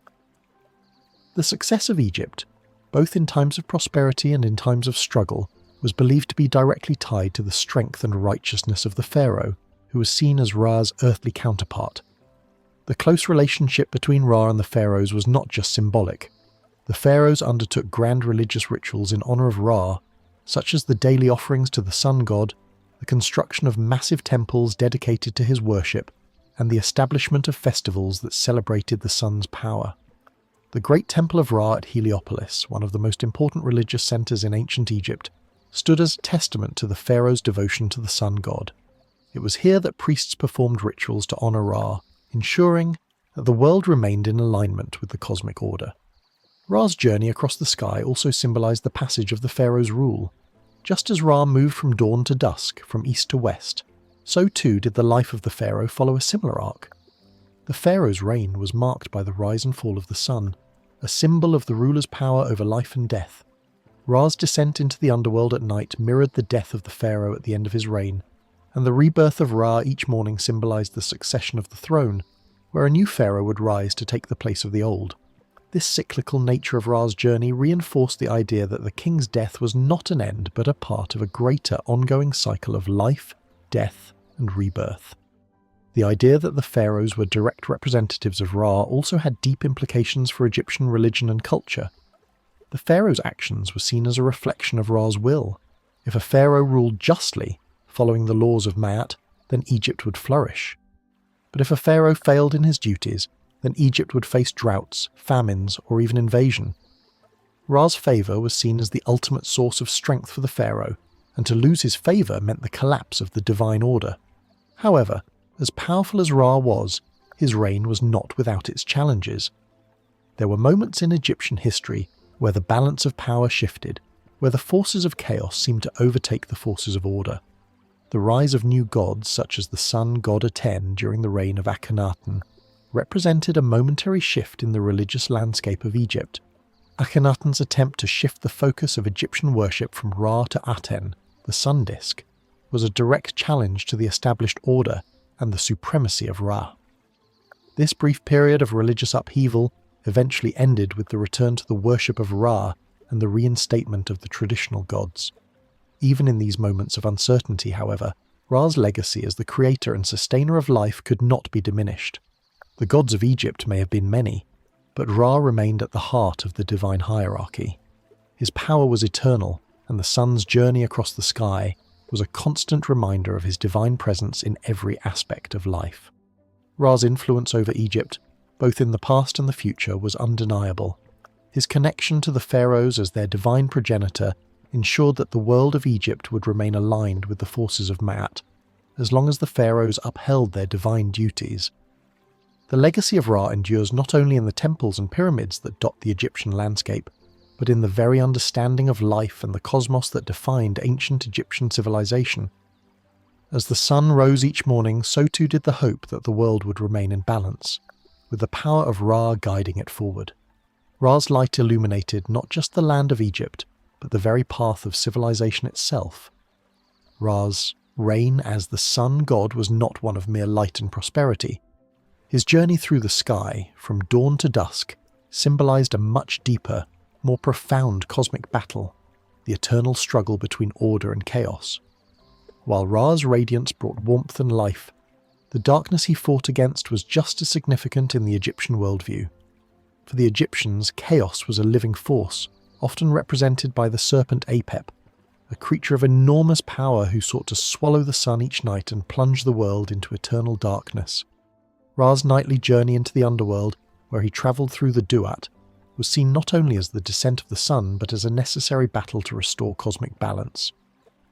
The success of Egypt, both in times of prosperity and in times of struggle, was believed to be directly tied to the strength and righteousness of the pharaoh, who was seen as Ra's earthly counterpart. The close relationship between Ra and the pharaohs was not just symbolic. The pharaohs undertook grand religious rituals in honor of Ra, such as the daily offerings to the sun god, the construction of massive temples dedicated to his worship, and the establishment of festivals that celebrated the sun's power. The Great Temple of Ra at Heliopolis, one of the most important religious centers in ancient Egypt, stood as a testament to the pharaoh's devotion to the sun god. It was here that priests performed rituals to honor Ra, ensuring that the world remained in alignment with the cosmic order. Ra's journey across the sky also symbolized the passage of the pharaoh's rule. Just as Ra moved from dawn to dusk, from east to west, so too did the life of the pharaoh follow a similar arc. The pharaoh's reign was marked by the rise and fall of the sun, a symbol of the ruler's power over life and death. Ra's descent into the underworld at night mirrored the death of the pharaoh at the end of his reign, and the rebirth of Ra each morning symbolized the succession of the throne, where a new pharaoh would rise to take the place of the old. This cyclical nature of Ra's journey reinforced the idea that the king's death was not an end but a part of a greater ongoing cycle of life, death, and rebirth. The idea that the pharaohs were direct representatives of Ra also had deep implications for Egyptian religion and culture. The pharaoh's actions were seen as a reflection of Ra's will. If a pharaoh ruled justly, following the laws of Ma'at, then Egypt would flourish. But if a pharaoh failed in his duties, then Egypt would face droughts, famines, or even invasion. Ra's favour was seen as the ultimate source of strength for the pharaoh, and to lose his favour meant the collapse of the divine order. However, as powerful as Ra was, his reign was not without its challenges. There were moments in Egyptian history where the balance of power shifted, where the forces of chaos seemed to overtake the forces of order. The rise of new gods, such as the sun god Aten during the reign of Akhenaten, represented a momentary shift in the religious landscape of Egypt. Akhenaten's attempt to shift the focus of Egyptian worship from Ra to Aten, the sun disk, was a direct challenge to the established order and the supremacy of Ra. This brief period of religious upheaval eventually ended with the return to the worship of Ra and the reinstatement of the traditional gods. Even in these moments of uncertainty, however, Ra's legacy as the creator and sustainer of life could not be diminished. The gods of Egypt may have been many, but Ra remained at the heart of the divine hierarchy. His power was eternal, and the sun's journey across the sky was a constant reminder of his divine presence in every aspect of life. Ra's influence over Egypt, both in the past and the future, was undeniable. His connection to the pharaohs as their divine progenitor ensured that the world of Egypt would remain aligned with the forces of Ma'at, as long as the pharaohs upheld their divine duties. The legacy of Ra endures not only in the temples and pyramids that dot the Egyptian landscape, but in the very understanding of life and the cosmos that defined ancient Egyptian civilization. As the sun rose each morning, so too did the hope that the world would remain in balance, with the power of Ra guiding it forward. Ra's light illuminated not just the land of Egypt, but the very path of civilization itself. Ra's reign as the sun god was not one of mere light and prosperity. His journey through the sky, from dawn to dusk, symbolized a much deeper, more profound cosmic battle, the eternal struggle between order and chaos. While Ra's radiance brought warmth and life, the darkness he fought against was just as significant in the Egyptian worldview. For the Egyptians, chaos was a living force, often represented by the serpent Apep, a creature of enormous power who sought to swallow the sun each night and plunge the world into eternal darkness. Ra's nightly journey into the underworld, where he travelled through the Duat, was seen not only as the descent of the sun but as a necessary battle to restore cosmic balance.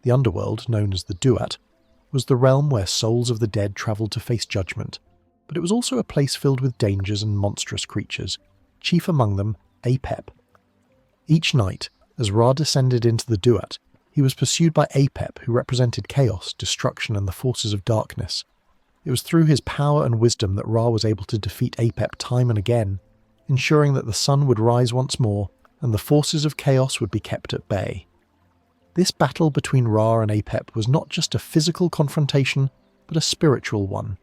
The underworld, known as the Duat, was the realm where souls of the dead travelled to face judgment, but it was also a place filled with dangers and monstrous creatures, chief among them Apep. Each night, as Ra descended into the Duat, he was pursued by Apep, who represented chaos, destruction, and the forces of darkness. It was through his power and wisdom that Ra was able to defeat Apep time and again, ensuring that the sun would rise once more and the forces of chaos would be kept at bay. This battle between Ra and Apep was not just a physical confrontation, but a spiritual one.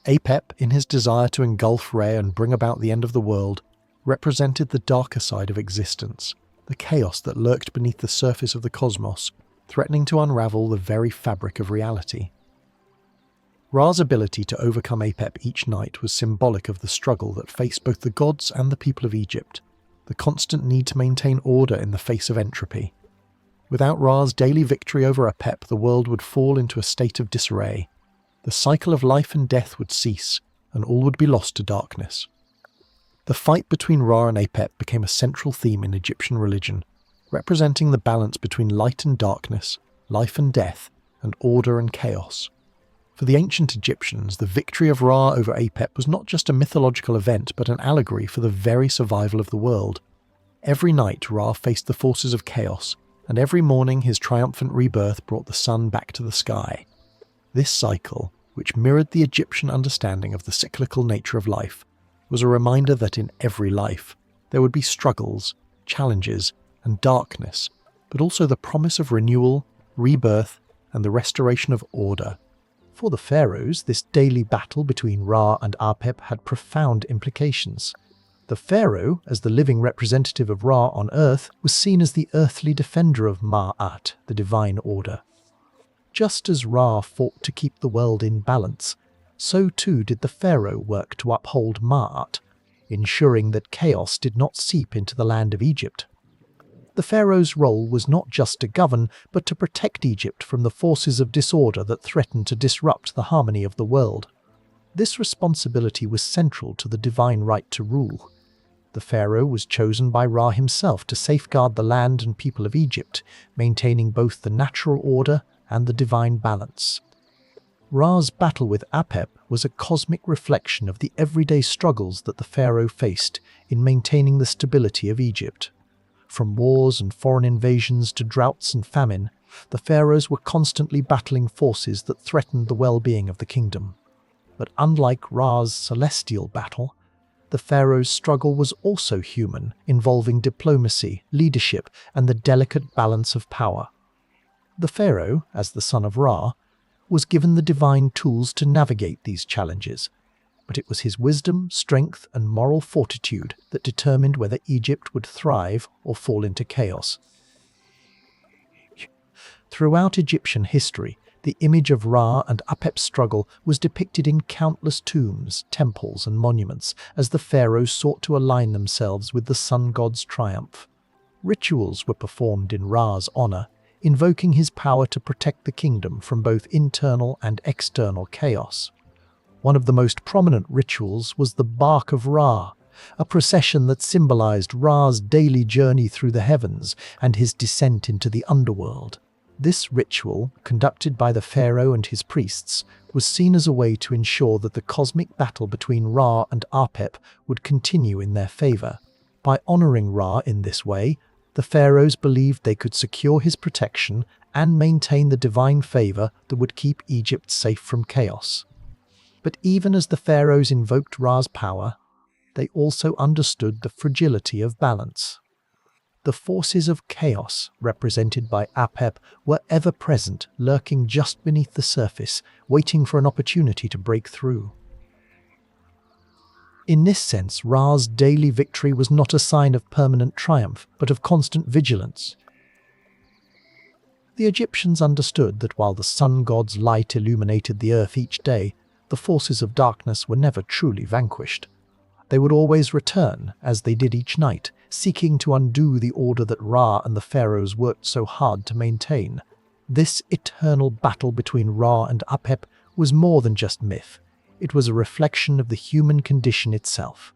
Apep, in his desire to engulf Re and bring about the end of the world, represented the darker side of existence, the chaos that lurked beneath the surface of the cosmos, threatening to unravel the very fabric of reality. Ra's ability to overcome Apep each night was symbolic of the struggle that faced both the gods and the people of Egypt, the constant need to maintain order in the face of entropy. Without Ra's daily victory over Apep, the world would fall into a state of disarray. The cycle of life and death would cease, and all would be lost to darkness. The fight between Ra and Apep became a central theme in Egyptian religion, representing the balance between light and darkness, life and death, and order and chaos. For the ancient Egyptians, the victory of Ra over Apep was not just a mythological event, but an allegory for the very survival of the world. Every night Ra faced the forces of chaos, and every morning his triumphant rebirth brought the sun back to the sky. This cycle, which mirrored the Egyptian understanding of the cyclical nature of life, was a reminder that in every life there would be struggles, challenges, and darkness, but also the promise of renewal, rebirth, and the restoration of order. For the pharaohs, this daily battle between Ra and Apep had profound implications. The pharaoh, as the living representative of Ra on earth, was seen as the earthly defender of Ma'at, the divine order. Just as Ra fought to keep the world in balance, so too did the pharaoh work to uphold Ma'at, ensuring that chaos did not seep into the land of Egypt. The pharaoh's role was not just to govern, but to protect Egypt from the forces of disorder that threatened to disrupt the harmony of the world. This responsibility was central to the divine right to rule. The pharaoh was chosen by Ra himself to safeguard the land and people of Egypt, maintaining both the natural order and the divine balance. Ra's battle with Apep was a cosmic reflection of the everyday struggles that the pharaoh faced in maintaining the stability of Egypt. From wars and foreign invasions to droughts and famine, the pharaohs were constantly battling forces that threatened the well-being of the kingdom. But unlike Ra's celestial battle, the pharaoh's struggle was also human, involving diplomacy, leadership, and the delicate balance of power. The pharaoh, as the son of Ra, was given the divine tools to navigate these challenges, but it was his wisdom, strength, and moral fortitude that determined whether Egypt would thrive or fall into chaos. Throughout Egyptian history, the image of Ra and Apep's struggle was depicted in countless tombs, temples, and monuments as the pharaohs sought to align themselves with the sun god's triumph. Rituals were performed in Ra's honor, invoking his power to protect the kingdom from both internal and external chaos. One of the most prominent rituals was the Bark of Ra, a procession that symbolized Ra's daily journey through the heavens and his descent into the underworld. This ritual, conducted by the pharaoh and his priests, was seen as a way to ensure that the cosmic battle between Ra and Apep would continue in their favor. By honoring Ra in this way, the pharaohs believed they could secure his protection and maintain the divine favor that would keep Egypt safe from chaos. But even as the pharaohs invoked Ra's power, they also understood the fragility of balance. The forces of chaos, represented by Apep, were ever present, lurking just beneath the surface, waiting for an opportunity to break through. In this sense, Ra's daily victory was not a sign of permanent triumph, but of constant vigilance. The Egyptians understood that while the sun god's light illuminated the earth each day, the forces of darkness were never truly vanquished. They would always return, as they did each night, seeking to undo the order that Ra and the pharaohs worked so hard to maintain. This eternal battle between Ra and Apep was more than just myth. It was a reflection of the human condition itself.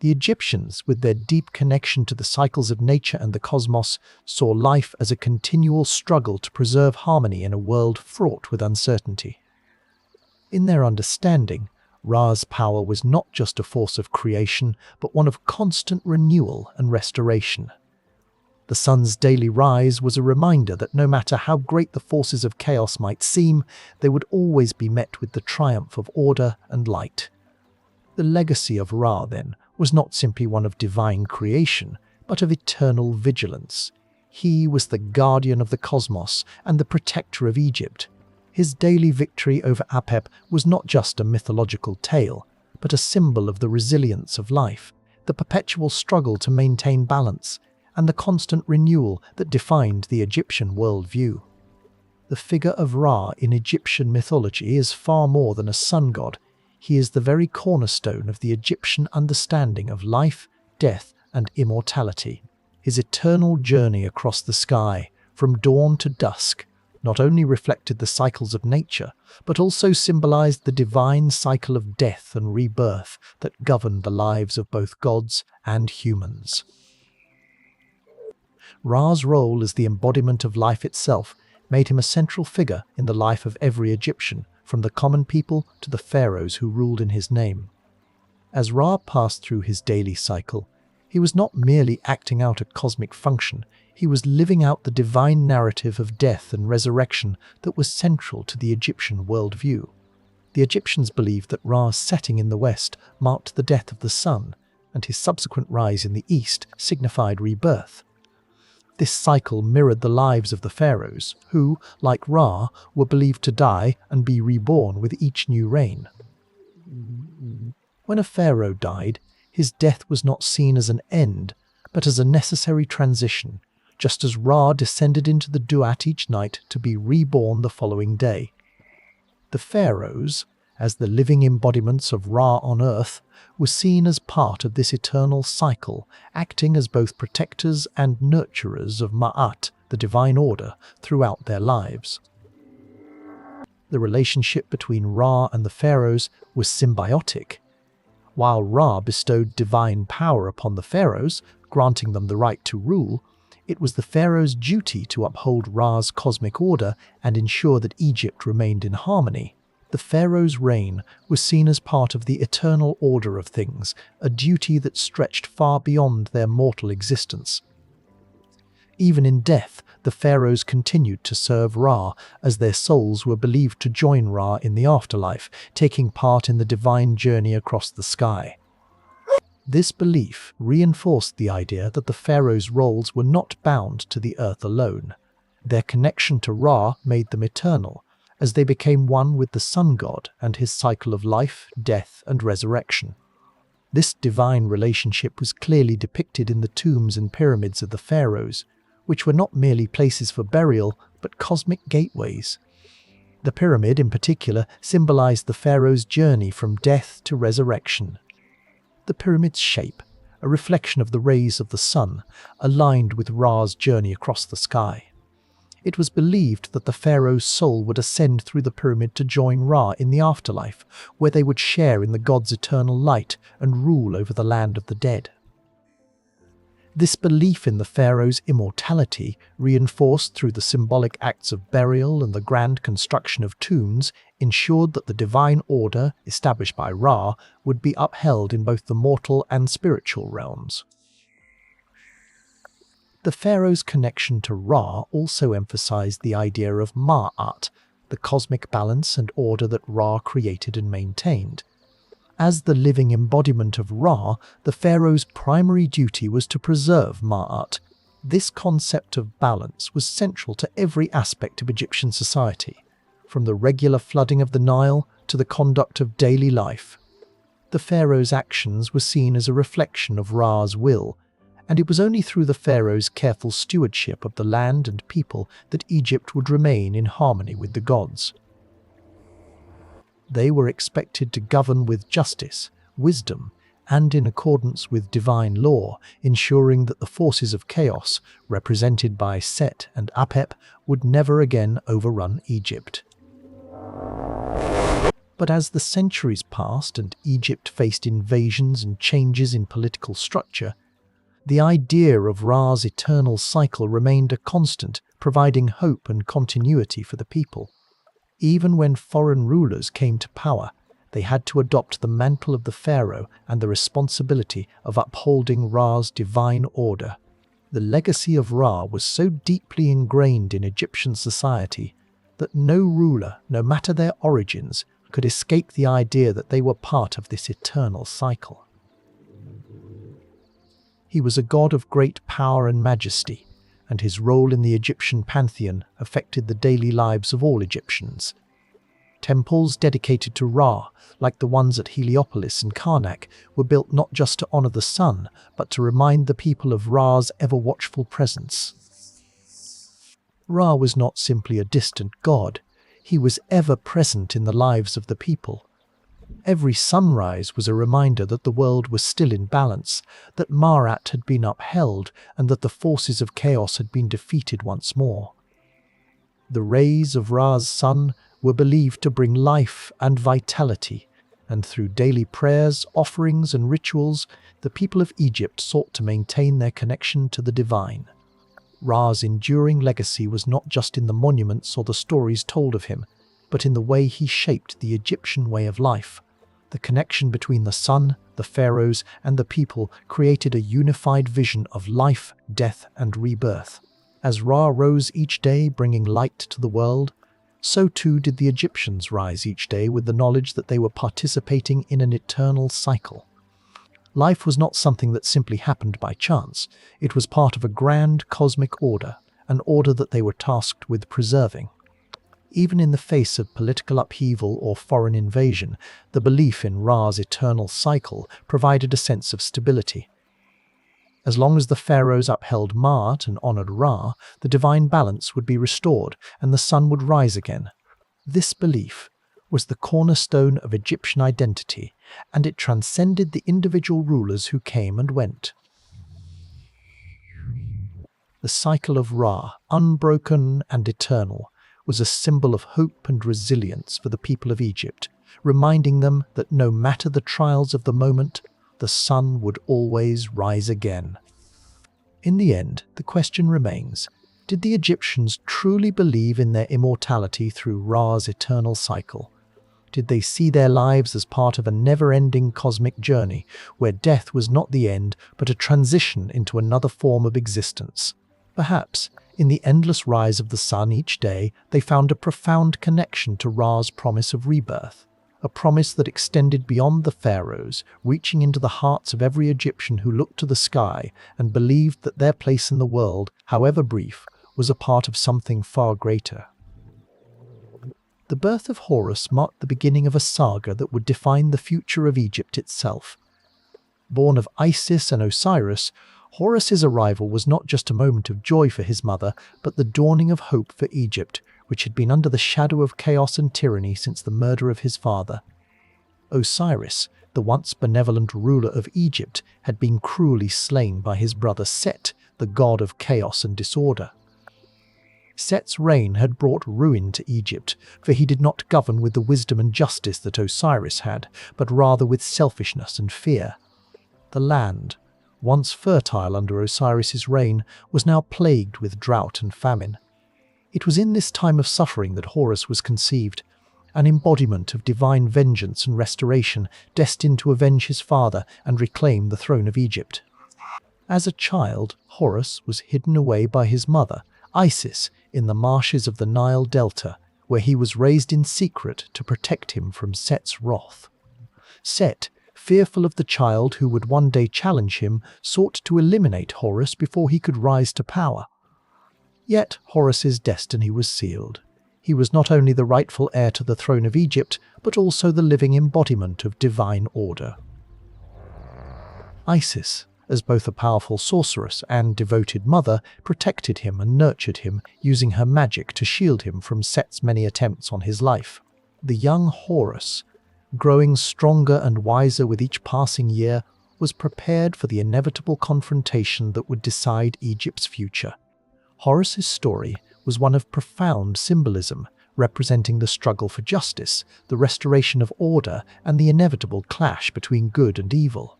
The Egyptians, with their deep connection to the cycles of nature and the cosmos, saw life as a continual struggle to preserve harmony in a world fraught with uncertainty. In their understanding, Ra's power was not just a force of creation, but one of constant renewal and restoration. The sun's daily rise was a reminder that no matter how great the forces of chaos might seem, they would always be met with the triumph of order and light. The legacy of Ra, then, was not simply one of divine creation, but of eternal vigilance. He was the guardian of the cosmos and the protector of Egypt. His daily victory over Apep was not just a mythological tale, but a symbol of the resilience of life, the perpetual struggle to maintain balance, and the constant renewal that defined the Egyptian worldview. The figure of Ra in Egyptian mythology is far more than a sun god. He is the very cornerstone of the Egyptian understanding of life, death, and immortality. His eternal journey across the sky, from dawn to dusk, not only reflected the cycles of nature, but also symbolized the divine cycle of death and rebirth that governed the lives of both gods and humans. Ra's role as the embodiment of life itself made him a central figure in the life of every Egyptian, from the common people to the pharaohs who ruled in his name. As Ra passed through his daily cycle, he was not merely acting out a cosmic function, he was living out the divine narrative of death and resurrection that was central to the Egyptian worldview. The Egyptians believed that Ra's setting in the west marked the death of the sun, and his subsequent rise in the east signified rebirth. This cycle mirrored the lives of the pharaohs, who, like Ra, were believed to die and be reborn with each new reign. When a pharaoh died, his death was not seen as an end, but as a necessary transition, just as Ra descended into the Duat each night to be reborn the following day. The pharaohs, as the living embodiments of Ra on earth, were seen as part of this eternal cycle, acting as both protectors and nurturers of Ma'at, the divine order, throughout their lives. The relationship between Ra and the pharaohs was symbiotic. While Ra bestowed divine power upon the pharaohs, granting them the right to rule, it was the pharaoh's duty to uphold Ra's cosmic order and ensure that Egypt remained in harmony. The pharaoh's reign was seen as part of the eternal order of things, a duty that stretched far beyond their mortal existence. Even in death, the pharaohs continued to serve Ra, as their souls were believed to join Ra in the afterlife, taking part in the divine journey across the sky. This belief reinforced the idea that the pharaohs' roles were not bound to the earth alone. Their connection to Ra made them eternal, as they became one with the sun god and his cycle of life, death, and resurrection. This divine relationship was clearly depicted in the tombs and pyramids of the pharaohs, which were not merely places for burial, but cosmic gateways. The pyramid, in particular, symbolized the pharaoh's journey from death to resurrection. The pyramid's shape, a reflection of the rays of the sun, aligned with Ra's journey across the sky. It was believed that the pharaoh's soul would ascend through the pyramid to join Ra in the afterlife, where they would share in the god's eternal light and rule over the land of the dead. This belief in the pharaoh's immortality, reinforced through the symbolic acts of burial and the grand construction of tombs, ensured that the divine order, established by Ra, would be upheld in both the mortal and spiritual realms. The pharaoh's connection to Ra also emphasized the idea of Ma'at, the cosmic balance and order that Ra created and maintained. As the living embodiment of Ra, the pharaoh's primary duty was to preserve Ma'at. This concept of balance was central to every aspect of Egyptian society, from the regular flooding of the Nile to the conduct of daily life. The pharaoh's actions were seen as a reflection of Ra's will, and it was only through the pharaoh's careful stewardship of the land and people that Egypt would remain in harmony with the gods. They were expected to govern with justice, wisdom, and in accordance with divine law, ensuring that the forces of chaos, represented by Set and Apep, would never again overrun Egypt. But as the centuries passed and Egypt faced invasions and changes in political structure, the idea of Ra's eternal cycle remained a constant, providing hope and continuity for the people. Even when foreign rulers came to power, they had to adopt the mantle of the pharaoh and the responsibility of upholding Ra's divine order. The legacy of Ra was so deeply ingrained in Egyptian society that no ruler, no matter their origins, could escape the idea that they were part of this eternal cycle. He was a god of great power and majesty, and his role in the Egyptian pantheon affected the daily lives of all Egyptians. Temples dedicated to Ra, like the ones at Heliopolis and Karnak, were built not just to honor the sun, but to remind the people of Ra's ever-watchful presence. Ra was not simply a distant god, he was ever present in the lives of the people. Every sunrise was a reminder that the world was still in balance, that Ma'at had been upheld, and that the forces of chaos had been defeated once more. The rays of Ra's sun were believed to bring life and vitality, and through daily prayers, offerings, and rituals, the people of Egypt sought to maintain their connection to the divine. Ra's enduring legacy was not just in the monuments or the stories told of him, but in the way he shaped the Egyptian way of life. The connection between the sun, the pharaohs, and the people created a unified vision of life, death, and rebirth. As Ra rose each day bringing light to the world, so too did the Egyptians rise each day with the knowledge that they were participating in an eternal cycle. Life was not something that simply happened by chance. It was part of a grand cosmic order, an order that they were tasked with preserving. Even in the face of political upheaval or foreign invasion, the belief in Ra's eternal cycle provided a sense of stability. As long as the pharaohs upheld Ma'at and honored Ra, the divine balance would be restored and the sun would rise again. This belief was the cornerstone of Egyptian identity, and it transcended the individual rulers who came and went. The cycle of Ra, unbroken and eternal, was a symbol of hope and resilience for the people of Egypt, reminding them that no matter the trials of the moment, the sun would always rise again. In the end, the question remains, did the Egyptians truly believe in their immortality through Ra's eternal cycle? Did they see their lives as part of a never-ending cosmic journey, where death was not the end, but a transition into another form of existence? Perhaps, in the endless rise of the sun each day, they found a profound connection to Ra's promise of rebirth, a promise that extended beyond the pharaohs, reaching into the hearts of every Egyptian who looked to the sky and believed that their place in the world, however brief, was a part of something far greater. The birth of Horus marked the beginning of a saga that would define the future of Egypt itself. Born of Isis and Osiris, Horus's arrival was not just a moment of joy for his mother, but the dawning of hope for Egypt, which had been under the shadow of chaos and tyranny since the murder of his father. Osiris, the once benevolent ruler of Egypt, had been cruelly slain by his brother Set, the god of chaos and disorder. Set's reign had brought ruin to Egypt, for he did not govern with the wisdom and justice that Osiris had, but rather with selfishness and fear. The land, once fertile under Osiris's reign, was now plagued with drought and famine. It was in this time of suffering that Horus was conceived, an embodiment of divine vengeance and restoration, destined to avenge his father and reclaim the throne of Egypt. As a child, Horus was hidden away by his mother, Isis, in the marshes of the Nile Delta, where he was raised in secret to protect him from Set's wrath. Set, fearful of the child who would one day challenge him, sought to eliminate Horus before he could rise to power. Yet Horus's destiny was sealed. He was not only the rightful heir to the throne of Egypt, but also the living embodiment of divine order. Isis, as both a powerful sorceress and devoted mother, protected him and nurtured him, using her magic to shield him from Set's many attempts on his life. The young Horus, growing stronger and wiser with each passing year, was prepared for the inevitable confrontation that would decide Egypt's future. Horus's story was one of profound symbolism, representing the struggle for justice, the restoration of order, and the inevitable clash between good and evil.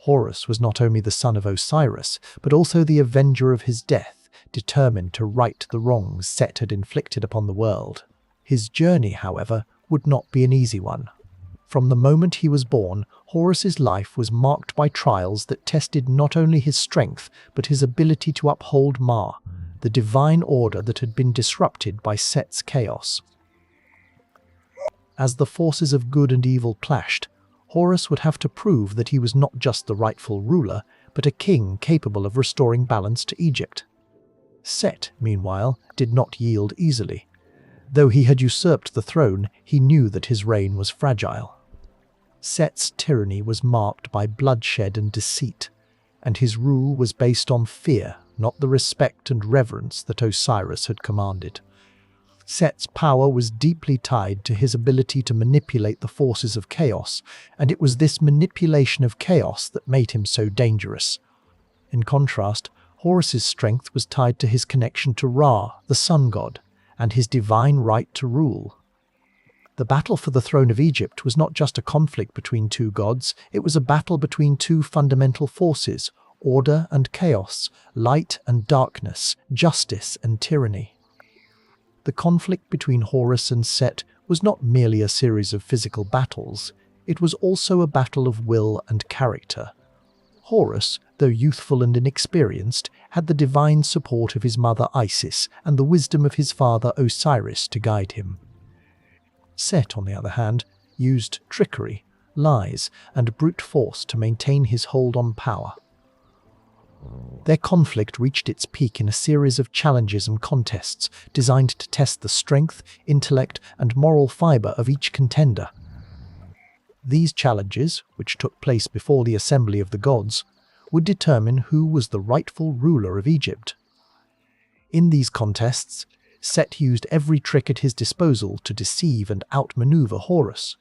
Horus was not only the son of Osiris, but also the avenger of his death, determined to right the wrongs Set had inflicted upon the world. His journey, however, would not be an easy one. From the moment he was born, Horus's life was marked by trials that tested not only his strength, but his ability to uphold Ma, the divine order that had been disrupted by Set's chaos. As the forces of good and evil clashed, Horus would have to prove that he was not just the rightful ruler, but a king capable of restoring balance to Egypt. Set, meanwhile, did not yield easily. Though he had usurped the throne, he knew that his reign was fragile. Set's tyranny was marked by bloodshed and deceit, and his rule was based on fear, not the respect and reverence that Osiris had commanded. Set's power was deeply tied to his ability to manipulate the forces of chaos, and it was this manipulation of chaos that made him so dangerous. In contrast, Horus's strength was tied to his connection to Ra, the sun god, and his divine right to rule. The battle for the throne of Egypt was not just a conflict between two gods, it was a battle between two fundamental forces, order and chaos, light and darkness, justice and tyranny. The conflict between Horus and Set was not merely a series of physical battles, it was also a battle of will and character. Horus, though youthful and inexperienced, had the divine support of his mother Isis and the wisdom of his father Osiris to guide him. Set, on the other hand, used trickery, lies, and brute force to maintain his hold on power. Their conflict reached its peak in a series of challenges and contests designed to test the strength, intellect, and moral fiber of each contender. These challenges, which took place before the assembly of the gods, would determine who was the rightful ruler of Egypt. In these contests, Set used every trick at his disposal to deceive and outmaneuver Horus.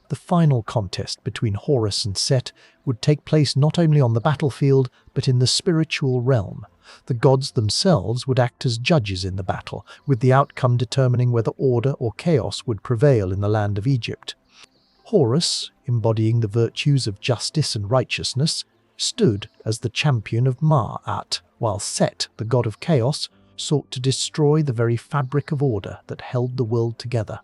The final contest between Horus and Set would take place not only on the battlefield, but in the spiritual realm. The gods themselves would act as judges in the battle, with the outcome determining whether order or chaos would prevail in the land of Egypt. Horus, embodying the virtues of justice and righteousness, stood as the champion of Ma'at, while Set, the god of chaos, sought to destroy the very fabric of order that held the world together.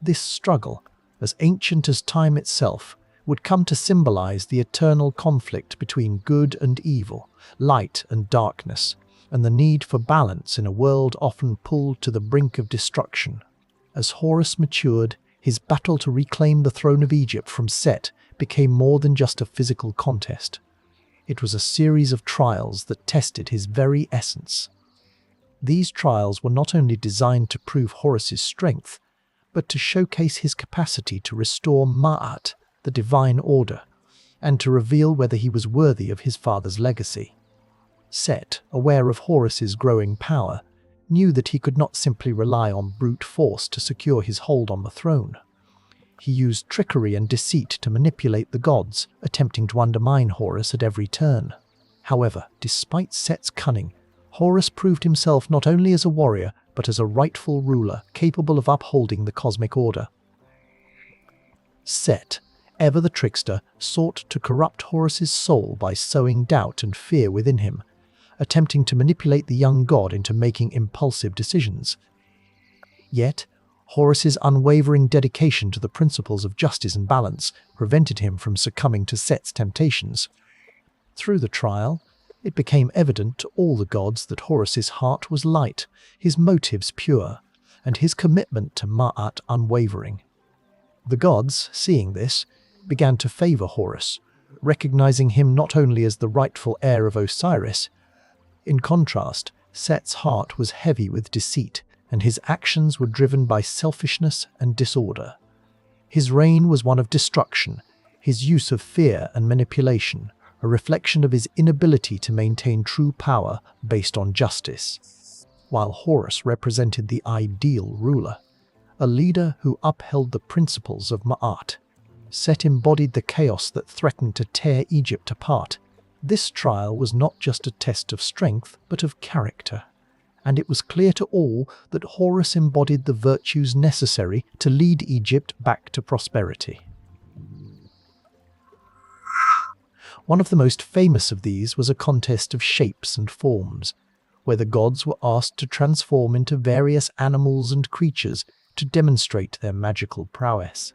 This struggle, as ancient as time itself, would come to symbolize the eternal conflict between good and evil, light and darkness, and the need for balance in a world often pulled to the brink of destruction. As Horus matured, his battle to reclaim the throne of Egypt from Set became more than just a physical contest. It was a series of trials that tested his very essence. These trials were not only designed to prove Horus's strength, but to showcase his capacity to restore Ma'at, the divine order, and to reveal whether he was worthy of his father's legacy. Set, aware of Horus's growing power, knew that he could not simply rely on brute force to secure his hold on the throne. He used trickery and deceit to manipulate the gods, attempting to undermine Horus at every turn. However, despite Set's cunning, Horus proved himself not only as a warrior, but as a rightful ruler capable of upholding the cosmic order. Set, ever the trickster, sought to corrupt Horus's soul by sowing doubt and fear within him, attempting to manipulate the young god into making impulsive decisions. Yet, Horus's unwavering dedication to the principles of justice and balance prevented him from succumbing to Set's temptations. Through the trial, it became evident to all the gods that Horus's heart was light, his motives pure, and his commitment to Ma'at unwavering. The gods, seeing this, began to favor Horus, recognizing him not only as the rightful heir of Osiris. In contrast, Set's heart was heavy with deceit, and his actions were driven by selfishness and disorder. His reign was one of destruction, his use of fear and manipulation, a reflection of his inability to maintain true power based on justice. While Horus represented the ideal ruler, a leader who upheld the principles of Ma'at, Set embodied the chaos that threatened to tear Egypt apart. This trial was not just a test of strength, but of character, and it was clear to all that Horus embodied the virtues necessary to lead Egypt back to prosperity. One of the most famous of these was a contest of shapes and forms, where the gods were asked to transform into various animals and creatures to demonstrate their magical prowess.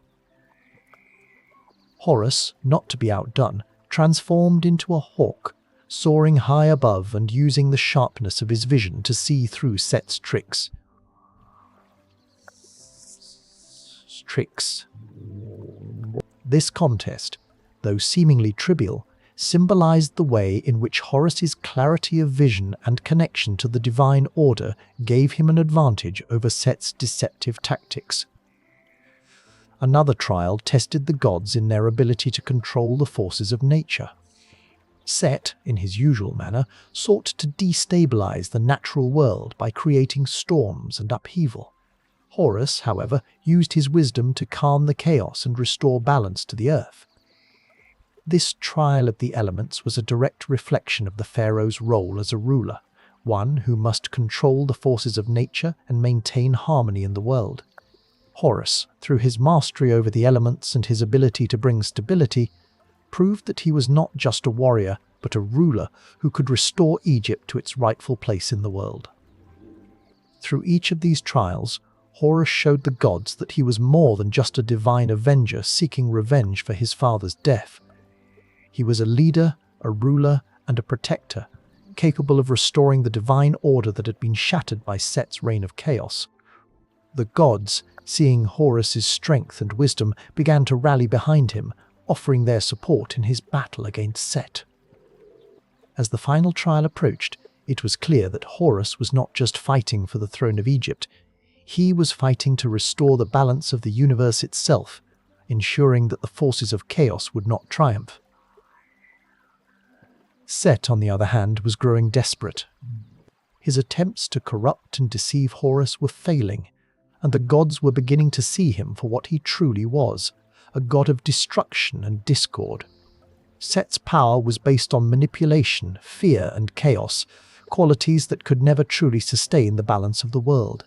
Horus, not to be outdone, transformed into a hawk, soaring high above and using the sharpness of his vision to see through Set's tricks. This contest, though seemingly trivial, symbolized the way in which Horus's clarity of vision and connection to the divine order gave him an advantage over Set's deceptive tactics. Another trial tested the gods in their ability to control the forces of nature. Set, in his usual manner, sought to destabilize the natural world by creating storms and upheaval. Horus, however, used his wisdom to calm the chaos and restore balance to the earth. This trial of the elements was a direct reflection of the pharaoh's role as a ruler, one who must control the forces of nature and maintain harmony in the world. Horus, through his mastery over the elements and his ability to bring stability, proved that he was not just a warrior, but a ruler who could restore Egypt to its rightful place in the world. Through each of these trials, Horus showed the gods that he was more than just a divine avenger seeking revenge for his father's death. He was a leader, a ruler, and a protector, capable of restoring the divine order that had been shattered by Set's reign of chaos. The gods, seeing Horus's strength and wisdom, began to rally behind him, offering their support in his battle against Set. As the final trial approached, it was clear that Horus was not just fighting for the throne of Egypt, he was fighting to restore the balance of the universe itself, ensuring that the forces of chaos would not triumph. Set, on the other hand, was growing desperate. His attempts to corrupt and deceive Horus were failing, and the gods were beginning to see him for what he truly was, a god of destruction and discord. Set's power was based on manipulation, fear, and chaos, qualities that could never truly sustain the balance of the world.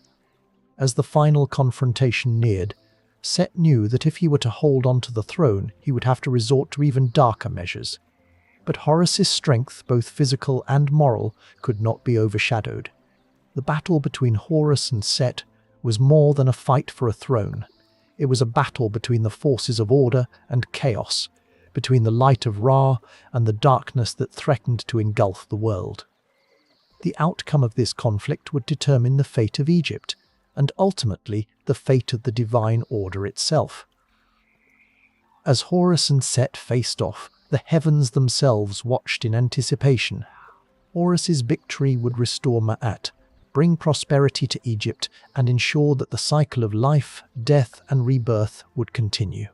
As the final confrontation neared, Set knew that if he were to hold on to the throne, he would have to resort to even darker measures. But Horus's strength, both physical and moral, could not be overshadowed. The battle between Horus and Set was more than a fight for a throne. It was a battle between the forces of order and chaos, between the light of Ra and the darkness that threatened to engulf the world. The outcome of this conflict would determine the fate of Egypt, and ultimately the fate of the divine order itself. As Horus and Set faced off, the heavens themselves watched in anticipation. Horus's victory would restore Ma'at, bring prosperity to Egypt, and ensure that the cycle of life, death, and rebirth would continue.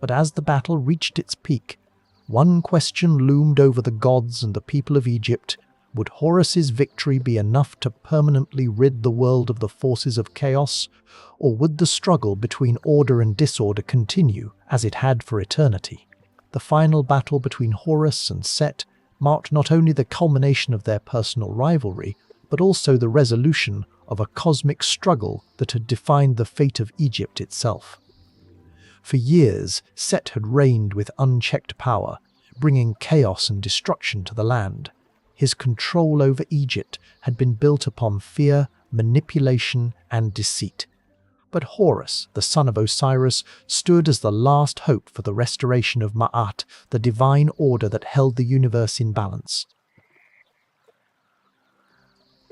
But as the battle reached its peak, one question loomed over the gods and the people of Egypt. Would Horus's victory be enough to permanently rid the world of the forces of chaos, or would the struggle between order and disorder continue as it had for eternity? The final battle between Horus and Set marked not only the culmination of their personal rivalry, but also the resolution of a cosmic struggle that had defined the fate of Egypt itself. For years, Set had reigned with unchecked power, bringing chaos and destruction to the land. His control over Egypt had been built upon fear, manipulation, and deceit. But Horus, the son of Osiris, stood as the last hope for the restoration of Ma'at, the divine order that held the universe in balance.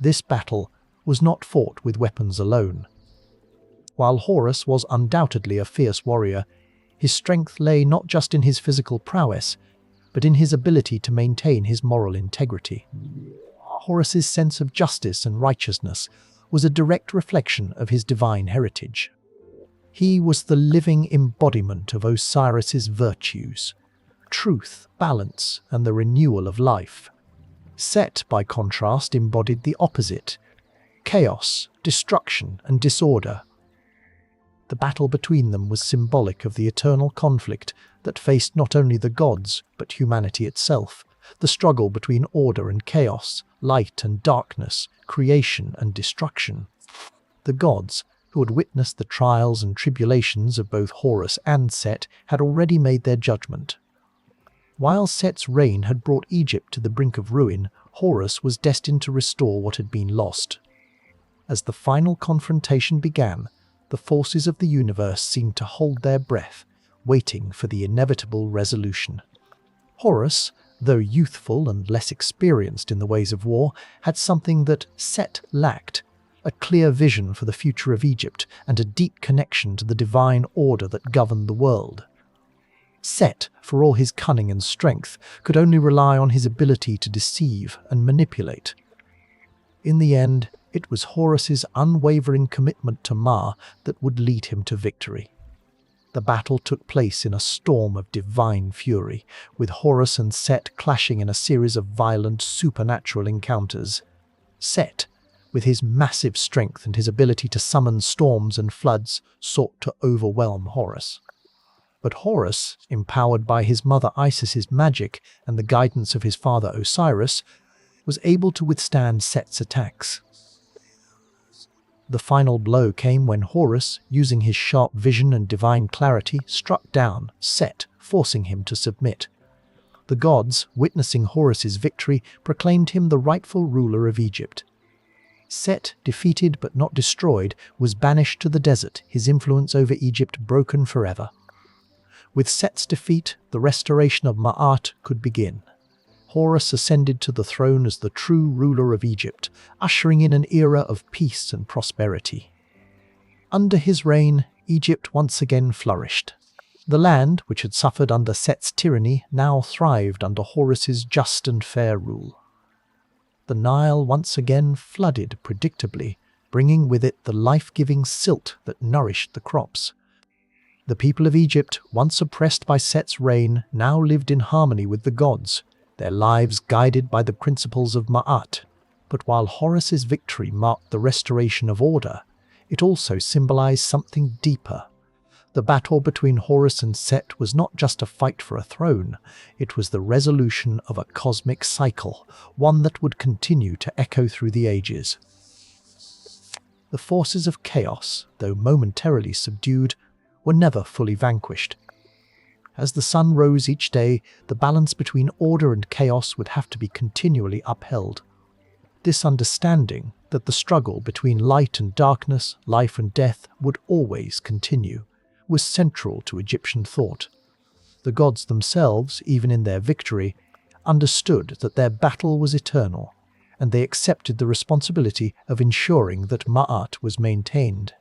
This battle was not fought with weapons alone. While Horus was undoubtedly a fierce warrior, his strength lay not just in his physical prowess, but in his ability to maintain his moral integrity. Horus's sense of justice and righteousness was a direct reflection of his divine heritage. He was the living embodiment of Osiris's virtues: truth, balance, and the renewal of life. Set, by contrast, embodied the opposite: chaos, destruction, and disorder. The battle between them was symbolic of the eternal conflict that faced not only the gods, but humanity itself, the struggle between order and chaos, light and darkness, creation and destruction. The gods, who had witnessed the trials and tribulations of both Horus and Set, had already made their judgment. While Set's reign had brought Egypt to the brink of ruin, Horus was destined to restore what had been lost. As the final confrontation began, the forces of the universe seemed to hold their breath, waiting for the inevitable resolution. Horus, though youthful and less experienced in the ways of war, had something that Set lacked: a clear vision for the future of Egypt and a deep connection to the divine order that governed the world. Set, for all his cunning and strength, could only rely on his ability to deceive and manipulate. In the end, it was Horus's unwavering commitment to Ma that would lead him to victory. The battle took place in a storm of divine fury, with Horus and Set clashing in a series of violent supernatural encounters. Set, with his massive strength and his ability to summon storms and floods, sought to overwhelm Horus. But Horus, empowered by his mother Isis's magic and the guidance of his father Osiris, was able to withstand Set's attacks. The final blow came when Horus, using his sharp vision and divine clarity, struck down Set, forcing him to submit. The gods, witnessing Horus's victory, proclaimed him the rightful ruler of Egypt. Set, defeated but not destroyed, was banished to the desert, his influence over Egypt broken forever. With Set's defeat, the restoration of Ma'at could begin. Horus ascended to the throne as the true ruler of Egypt, ushering in an era of peace and prosperity. Under his reign, Egypt once again flourished. The land, which had suffered under Set's tyranny, now thrived under Horus's just and fair rule. The Nile once again flooded predictably, bringing with it the life-giving silt that nourished the crops. The people of Egypt, once oppressed by Set's reign, now lived in harmony with the gods, their lives guided by the principles of Ma'at. But while Horus's victory marked the restoration of order, it also symbolized something deeper. The battle between Horus and Set was not just a fight for a throne, it was the resolution of a cosmic cycle, one that would continue to echo through the ages. The forces of chaos, though momentarily subdued, were never fully vanquished. As the sun rose each day, the balance between order and chaos would have to be continually upheld. This understanding that the struggle between light and darkness, life and death, would always continue, was central to Egyptian thought. The gods themselves, even in their victory, understood that their battle was eternal, and they accepted the responsibility of ensuring that Ma'at was maintained.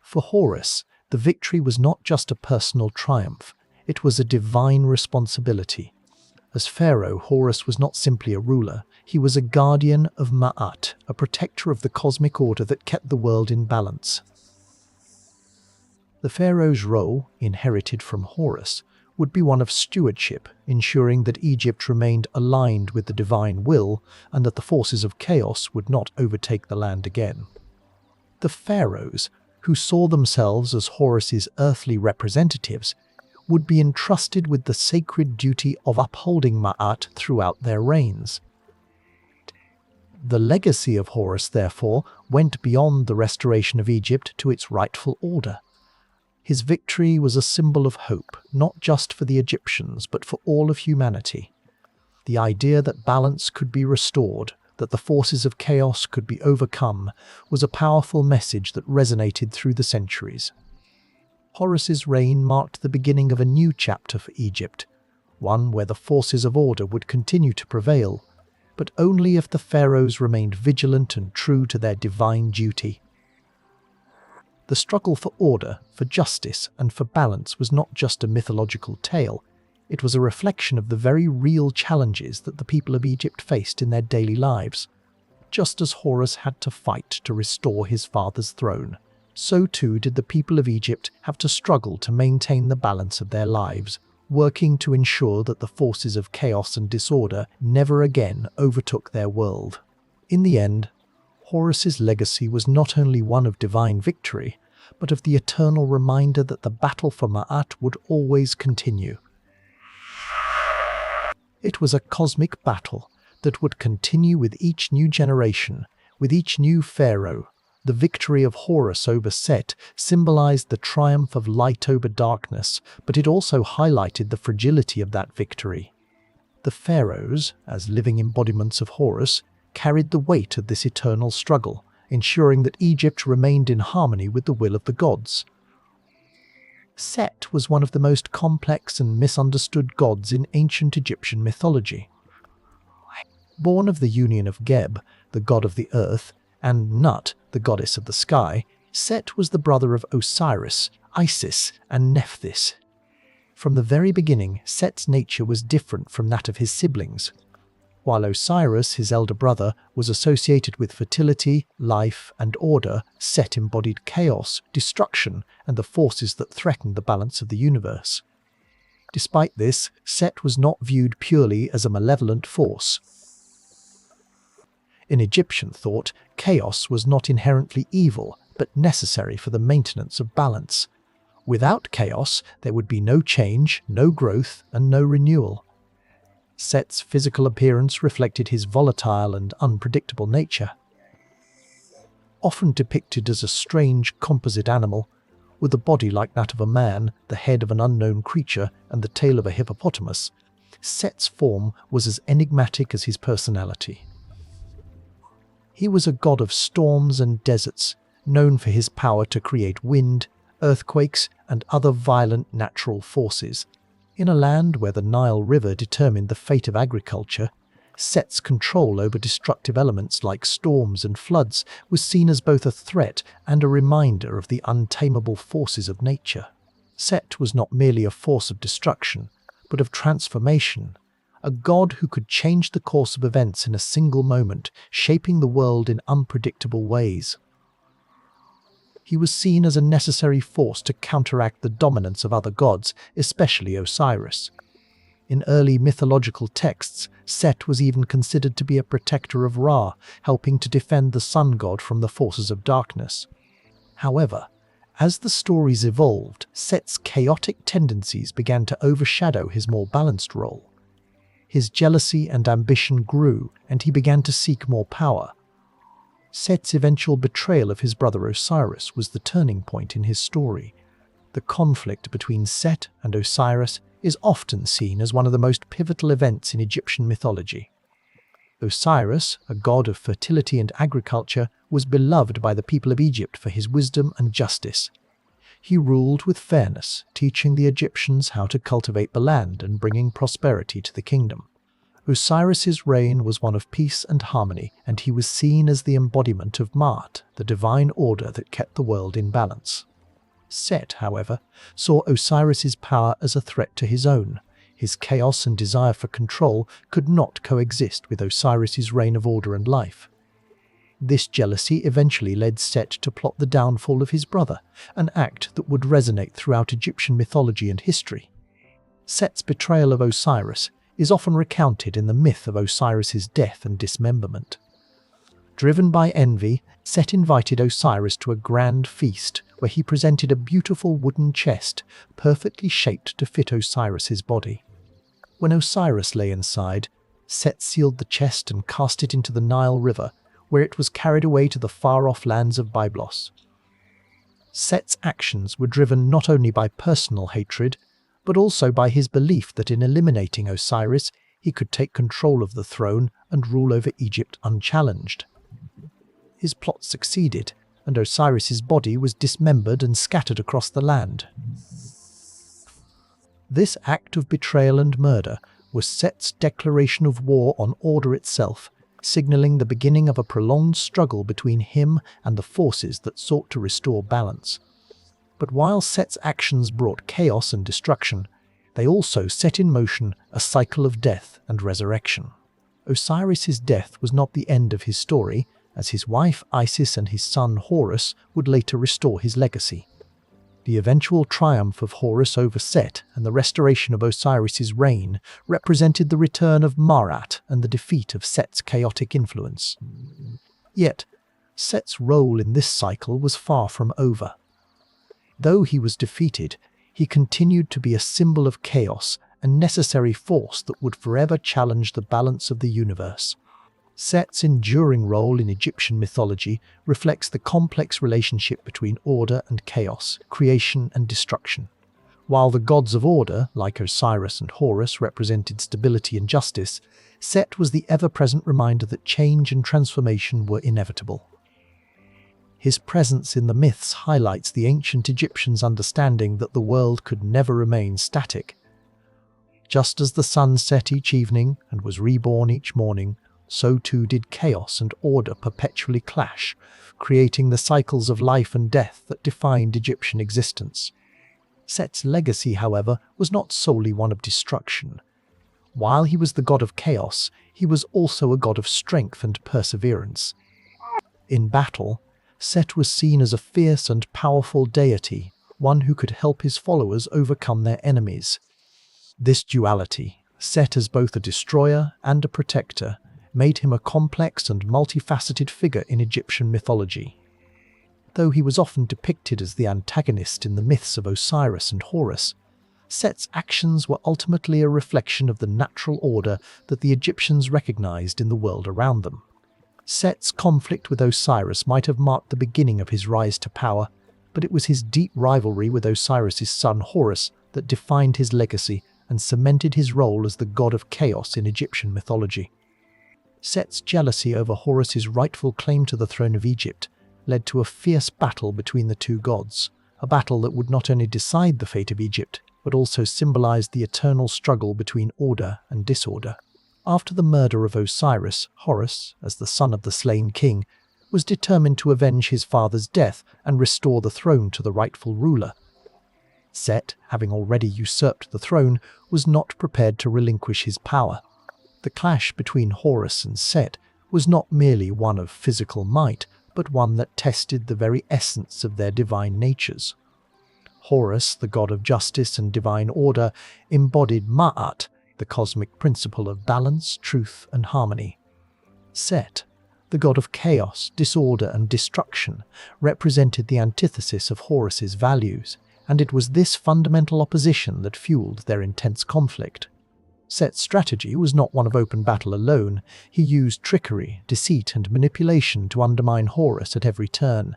For Horus, the victory was not just a personal triumph, it was a divine responsibility. As pharaoh, Horus was not simply a ruler, he was a guardian of Ma'at, a protector of the cosmic order that kept the world in balance. The pharaoh's role, inherited from Horus, would be one of stewardship, ensuring that Egypt remained aligned with the divine will and that the forces of chaos would not overtake the land again. The pharaohs, who saw themselves as Horus's earthly representatives, would be entrusted with the sacred duty of upholding Ma'at throughout their reigns. The legacy of Horus, therefore, went beyond the restoration of Egypt to its rightful order. His victory was a symbol of hope, not just for the Egyptians, but for all of humanity. The idea that balance could be restored, that the forces of chaos could be overcome, was a powerful message that resonated through the centuries. Horus's reign marked the beginning of a new chapter for Egypt, one where the forces of order would continue to prevail, but only if the pharaohs remained vigilant and true to their divine duty. The struggle for order, for justice, and for balance was not just a mythological tale, it was a reflection of the very real challenges that the people of Egypt faced in their daily lives. Just as Horus had to fight to restore his father's throne, so too did the people of Egypt have to struggle to maintain the balance of their lives, working to ensure that the forces of chaos and disorder never again overtook their world. In the end, Horus's legacy was not only one of divine victory, but of the eternal reminder that the battle for Ma'at would always continue. It was a cosmic battle that would continue with each new generation, with each new pharaoh. The victory of Horus over Set symbolized the triumph of light over darkness, but it also highlighted the fragility of that victory. The pharaohs, as living embodiments of Horus, carried the weight of this eternal struggle, ensuring that Egypt remained in harmony with the will of the gods. Set was one of the most complex and misunderstood gods in ancient Egyptian mythology. Born of the union of Geb, the god of the earth, and Nut, the goddess of the sky, Set was the brother of Osiris, Isis, and Nephthys. From the very beginning, Set's nature was different from that of his siblings. While Osiris, his elder brother, was associated with fertility, life, and order, Set embodied chaos, destruction, and the forces that threatened the balance of the universe. Despite this, Set was not viewed purely as a malevolent force. In Egyptian thought, chaos was not inherently evil, but necessary for the maintenance of balance. Without chaos, there would be no change, no growth, and no renewal. Set's physical appearance reflected his volatile and unpredictable nature. Often depicted as a strange composite animal, with a body like that of a man, the head of an unknown creature, and the tail of a hippopotamus, Set's form was as enigmatic as his personality. He was a god of storms and deserts, known for his power to create wind, earthquakes, and other violent natural forces. In a land where the Nile River determined the fate of agriculture, Set's control over destructive elements like storms and floods was seen as both a threat and a reminder of the untamable forces of nature. Set was not merely a force of destruction, but of transformation, a god who could change the course of events in a single moment, shaping the world in unpredictable ways. He was seen as a necessary force to counteract the dominance of other gods, especially Osiris. In early mythological texts, Set was even considered to be a protector of Ra, helping to defend the sun god from the forces of darkness. However, as the stories evolved, Set's chaotic tendencies began to overshadow his more balanced role. His jealousy and ambition grew, and he began to seek more power. Set's eventual betrayal of his brother Osiris was the turning point in his story. The conflict between Set and Osiris is often seen as one of the most pivotal events in Egyptian mythology. Osiris, a god of fertility and agriculture, was beloved by the people of Egypt for his wisdom and justice. He ruled with fairness, teaching the Egyptians how to cultivate the land and bringing prosperity to the kingdom. Osiris's reign was one of peace and harmony, and he was seen as the embodiment of Ma'at, the divine order that kept the world in balance. Set, however, saw Osiris's power as a threat to his own. His chaos and desire for control could not coexist with Osiris's reign of order and life. This jealousy eventually led Set to plot the downfall of his brother, an act that would resonate throughout Egyptian mythology and history. Set's betrayal of Osiris is often recounted in the myth of Osiris's death and dismemberment. Driven by envy, Set invited Osiris to a grand feast where he presented a beautiful wooden chest, perfectly shaped to fit Osiris's body. When Osiris lay inside, Set sealed the chest and cast it into the Nile River, where it was carried away to the far-off lands of Byblos. Set's actions were driven not only by personal hatred, but also by his belief that in eliminating Osiris, he could take control of the throne and rule over Egypt unchallenged. His plot succeeded, and Osiris's body was dismembered and scattered across the land. This act of betrayal and murder was Set's declaration of war on order itself, signalling the beginning of a prolonged struggle between him and the forces that sought to restore balance. But while Set's actions brought chaos and destruction, they also set in motion a cycle of death and resurrection. Osiris's death was not the end of his story, as his wife Isis and his son Horus would later restore his legacy. The eventual triumph of Horus over Set and the restoration of Osiris's reign represented the return of Ma'at and the defeat of Set's chaotic influence. Yet, Set's role in this cycle was far from over. Though he was defeated, he continued to be a symbol of chaos, a necessary force that would forever challenge the balance of the universe. Set's enduring role in Egyptian mythology reflects the complex relationship between order and chaos, creation and destruction. While the gods of order, like Osiris and Horus, represented stability and justice, Set was the ever-present reminder that change and transformation were inevitable. His presence in the myths highlights the ancient Egyptians' understanding that the world could never remain static. Just as the sun set each evening and was reborn each morning, so too did chaos and order perpetually clash, creating the cycles of life and death that defined Egyptian existence. Set's legacy, however, was not solely one of destruction. While he was the god of chaos, he was also a god of strength and perseverance. In battle, Set was seen as a fierce and powerful deity, one who could help his followers overcome their enemies. This duality, Set as both a destroyer and a protector, made him a complex and multifaceted figure in Egyptian mythology. Though he was often depicted as the antagonist in the myths of Osiris and Horus, Set's actions were ultimately a reflection of the natural order that the Egyptians recognized in the world around them. Set's conflict with Osiris might have marked the beginning of his rise to power, but it was his deep rivalry with Osiris's son Horus that defined his legacy and cemented his role as the god of chaos in Egyptian mythology. Set's jealousy over Horus's rightful claim to the throne of Egypt led to a fierce battle between the two gods, a battle that would not only decide the fate of Egypt, but also symbolized the eternal struggle between order and disorder. After the murder of Osiris, Horus, as the son of the slain king, was determined to avenge his father's death and restore the throne to the rightful ruler. Set, having already usurped the throne, was not prepared to relinquish his power. The clash between Horus and Set was not merely one of physical might, but one that tested the very essence of their divine natures. Horus, the god of justice and divine order, embodied Ma'at, the cosmic principle of balance, truth, and harmony. Set, the god of chaos, disorder, and destruction, represented the antithesis of Horus's values, and it was this fundamental opposition that fueled their intense conflict. Set's strategy was not one of open battle alone. He used trickery, deceit, and manipulation to undermine Horus at every turn.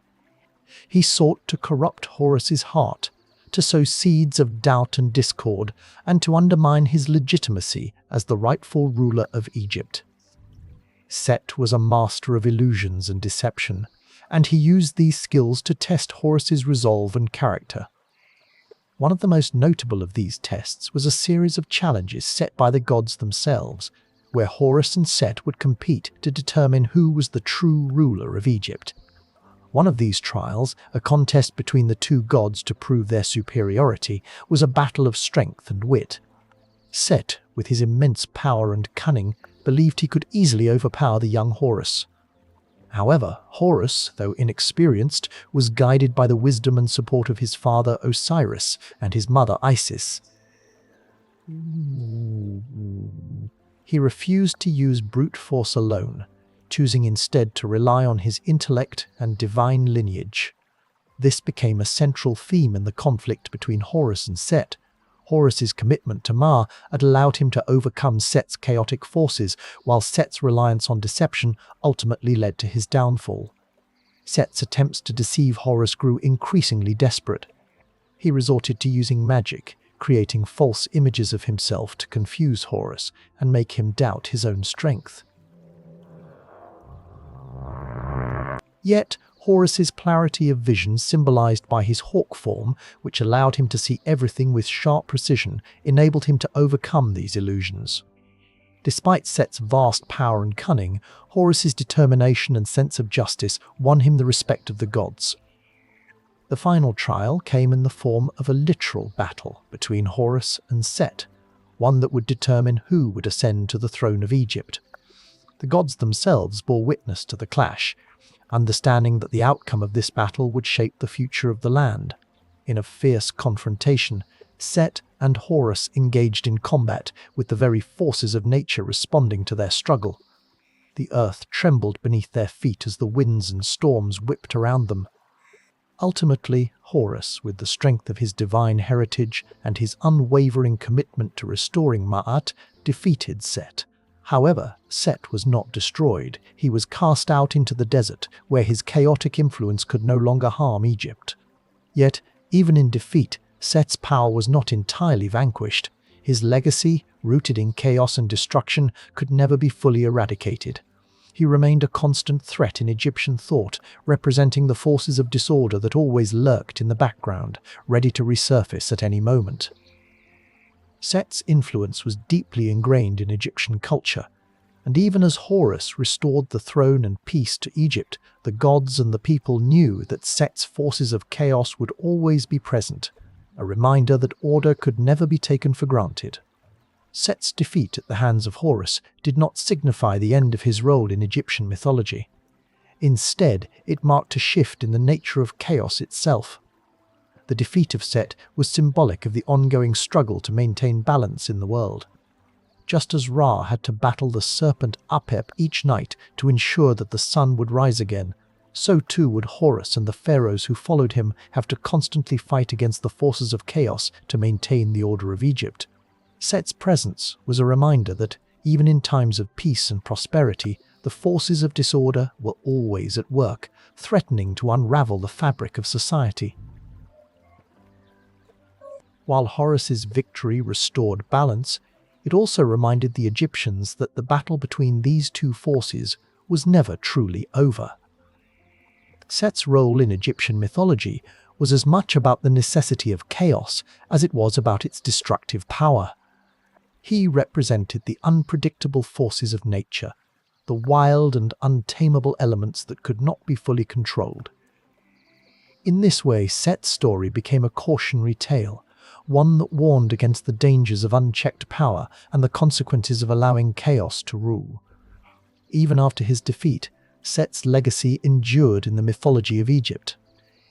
He sought to corrupt Horus's heart, to sow seeds of doubt and discord, and to undermine his legitimacy as the rightful ruler of Egypt. Set was a master of illusions and deception, and he used these skills to test Horus's resolve and character. One of the most notable of these tests was a series of challenges set by the gods themselves, where Horus and Set would compete to determine who was the true ruler of Egypt. One of these trials, a contest between the two gods to prove their superiority, was a battle of strength and wit. Set, with his immense power and cunning, believed he could easily overpower the young Horus. However, Horus, though inexperienced, was guided by the wisdom and support of his father Osiris and his mother Isis. He refused to use brute force alone, choosing instead to rely on his intellect and divine lineage. This became a central theme in the conflict between Horus and Set. Horus's commitment to Ma had allowed him to overcome Set's chaotic forces, while Set's reliance on deception ultimately led to his downfall. Set's attempts to deceive Horus grew increasingly desperate. He resorted to using magic, creating false images of himself to confuse Horus and make him doubt his own strength. Yet, Horus's clarity of vision, symbolized by his hawk form, which allowed him to see everything with sharp precision, enabled him to overcome these illusions. Despite Set's vast power and cunning, Horus's determination and sense of justice won him the respect of the gods. The final trial came in the form of a literal battle between Horus and Set, one that would determine who would ascend to the throne of Egypt. The gods themselves bore witness to the clash, understanding that the outcome of this battle would shape the future of the land. In a fierce confrontation, Set and Horus engaged in combat, with the very forces of nature responding to their struggle. The earth trembled beneath their feet as the winds and storms whipped around them. Ultimately, Horus, with the strength of his divine heritage and his unwavering commitment to restoring Ma'at, defeated Set. However, Set was not destroyed. He was cast out into the desert, where his chaotic influence could no longer harm Egypt. Yet, even in defeat, Set's power was not entirely vanquished. His legacy, rooted in chaos and destruction, could never be fully eradicated. He remained a constant threat in Egyptian thought, representing the forces of disorder that always lurked in the background, ready to resurface at any moment. Set's influence was deeply ingrained in Egyptian culture, and even as Horus restored the throne and peace to Egypt, the gods and the people knew that Set's forces of chaos would always be present, a reminder that order could never be taken for granted. Set's defeat at the hands of Horus did not signify the end of his role in Egyptian mythology. Instead, it marked a shift in the nature of chaos itself. The defeat of Set was symbolic of the ongoing struggle to maintain balance in the world. Just as Ra had to battle the serpent Apep each night to ensure that the sun would rise again, so too would Horus and the pharaohs who followed him have to constantly fight against the forces of chaos to maintain the order of Egypt. Set's presence was a reminder that, even in times of peace and prosperity, the forces of disorder were always at work, threatening to unravel the fabric of society. While Horus's victory restored balance, it also reminded the Egyptians that the battle between these two forces was never truly over. Set's role in Egyptian mythology was as much about the necessity of chaos as it was about its destructive power. He represented the unpredictable forces of nature, the wild and untamable elements that could not be fully controlled. In this way, Set's story became a cautionary tale, one that warned against the dangers of unchecked power and the consequences of allowing chaos to rule. Even after his defeat, Set's legacy endured in the mythology of Egypt.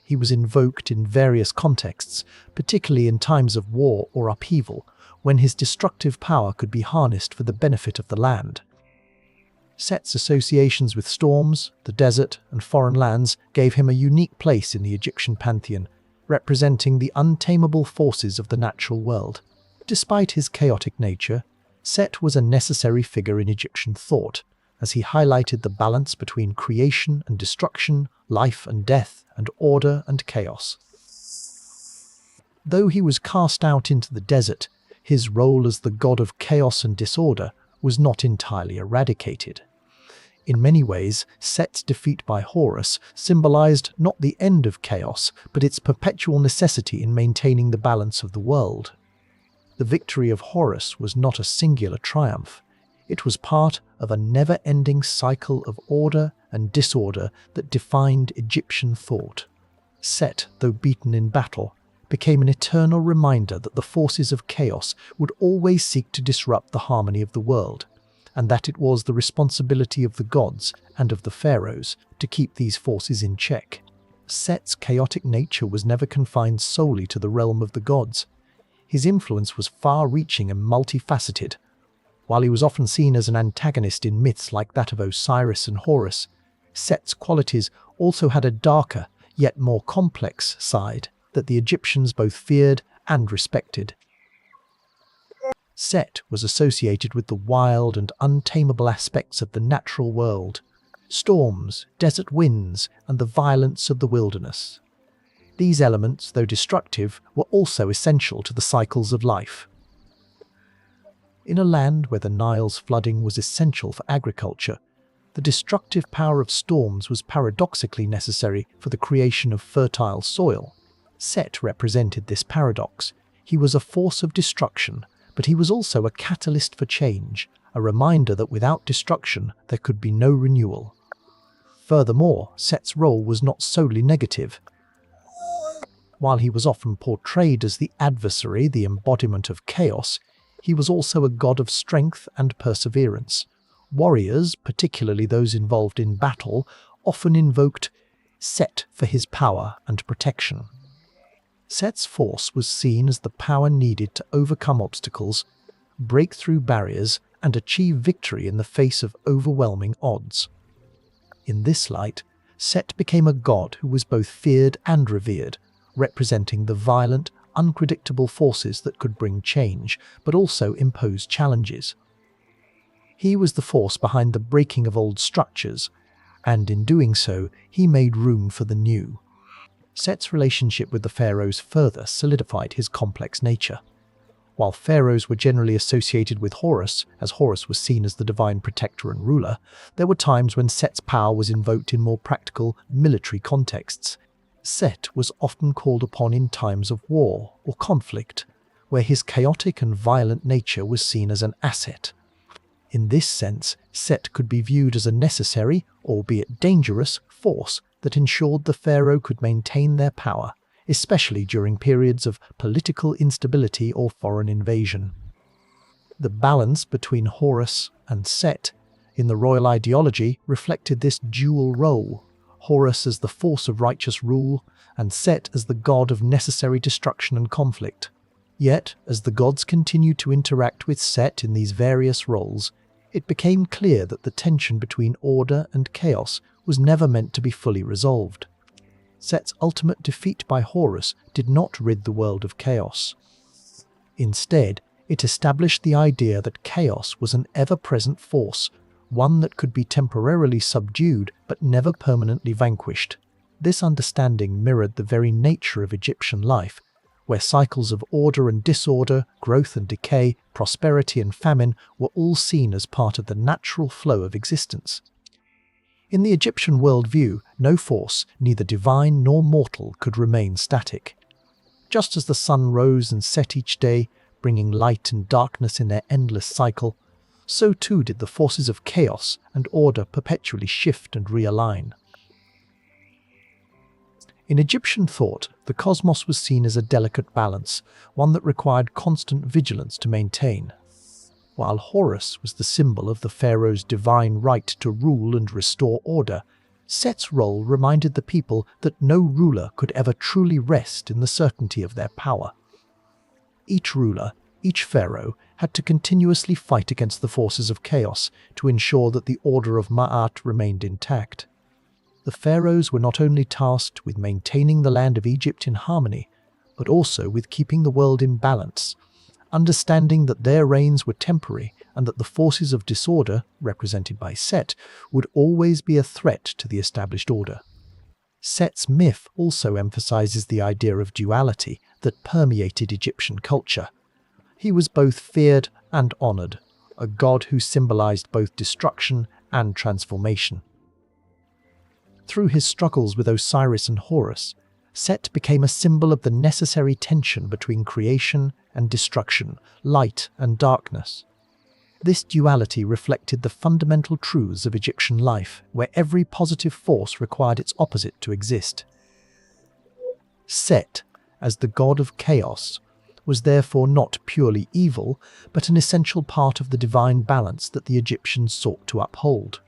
He was invoked in various contexts, particularly in times of war or upheaval, when his destructive power could be harnessed for the benefit of the land. Set's associations with storms, the desert, and foreign lands gave him a unique place in the Egyptian pantheon, representing the untamable forces of the natural world. Despite his chaotic nature, Set was a necessary figure in Egyptian thought, as he highlighted the balance between creation and destruction, life and death, and order and chaos. Though he was cast out into the desert, his role as the god of chaos and disorder was not entirely eradicated. In many ways, Set's defeat by Horus symbolized not the end of chaos, but its perpetual necessity in maintaining the balance of the world. The victory of Horus was not a singular triumph. It was part of a never-ending cycle of order and disorder that defined Egyptian thought. Set, though beaten in battle, became an eternal reminder that the forces of chaos would always seek to disrupt the harmony of the world, and that it was the responsibility of the gods and of the pharaohs to keep these forces in check. Set's chaotic nature was never confined solely to the realm of the gods. His influence was far-reaching and multifaceted. While he was often seen as an antagonist in myths like that of Osiris and Horus, Set's qualities also had a darker, yet more complex side that the Egyptians both feared and respected. Set was associated with the wild and untamable aspects of the natural world, storms, desert winds, and the violence of the wilderness. These elements, though destructive, were also essential to the cycles of life. In a land where the Nile's flooding was essential for agriculture, the destructive power of storms was paradoxically necessary for the creation of fertile soil. Set represented this paradox. He was a force of destruction, but he was also a catalyst for change, a reminder that without destruction there could be no renewal. Furthermore, Set's role was not solely negative. While he was often portrayed as the adversary, the embodiment of chaos, he was also a god of strength and perseverance. Warriors, particularly those involved in battle, often invoked Set for his power and protection. Set's force was seen as the power needed to overcome obstacles, break through barriers, and achieve victory in the face of overwhelming odds. In this light, Set became a god who was both feared and revered, representing the violent, unpredictable forces that could bring change, but also impose challenges. He was the force behind the breaking of old structures, and in doing so, he made room for the new. Set's relationship with the pharaohs further solidified his complex nature. While pharaohs were generally associated with Horus, as Horus was seen as the divine protector and ruler, there were times when Set's power was invoked in more practical, military contexts. Set was often called upon in times of war or conflict, where his chaotic and violent nature was seen as an asset. In this sense, Set could be viewed as a necessary, albeit dangerous, force that ensured the pharaoh could maintain their power, especially during periods of political instability or foreign invasion. The balance between Horus and Set in the royal ideology reflected this dual role. Horus as the force of righteous rule, and Set as the god of necessary destruction and conflict. Yet, as the gods continued to interact with Set in these various roles, it became clear that the tension between order and chaos was never meant to be fully resolved. Set's ultimate defeat by Horus did not rid the world of chaos. Instead, it established the idea that chaos was an ever-present force, one that could be temporarily subdued but never permanently vanquished. This understanding mirrored the very nature of Egyptian life, where cycles of order and disorder, growth and decay, prosperity and famine were all seen as part of the natural flow of existence. In the Egyptian worldview, no force, neither divine nor mortal, could remain static. Just as the sun rose and set each day, bringing light and darkness in their endless cycle, so too did the forces of chaos and order perpetually shift and realign. In Egyptian thought, the cosmos was seen as a delicate balance, one that required constant vigilance to maintain. While Horus was the symbol of the pharaoh's divine right to rule and restore order, Set's role reminded the people that no ruler could ever truly rest in the certainty of their power. Each ruler, each pharaoh, had to continuously fight against the forces of chaos to ensure that the order of Ma'at remained intact. The pharaohs were not only tasked with maintaining the land of Egypt in harmony, but also with keeping the world in balance, understanding that their reigns were temporary and that the forces of disorder, represented by Set, would always be a threat to the established order. Set's myth also emphasizes the idea of duality that permeated Egyptian culture. He was both feared and honored, a god who symbolized both destruction and transformation. Through his struggles with Osiris and Horus, Set became a symbol of the necessary tension between creation and destruction, light and darkness. This duality reflected the fundamental truths of Egyptian life, where every positive force required its opposite to exist. Set, as the god of chaos, was therefore not purely evil, but an essential part of the divine balance that the Egyptians sought to uphold.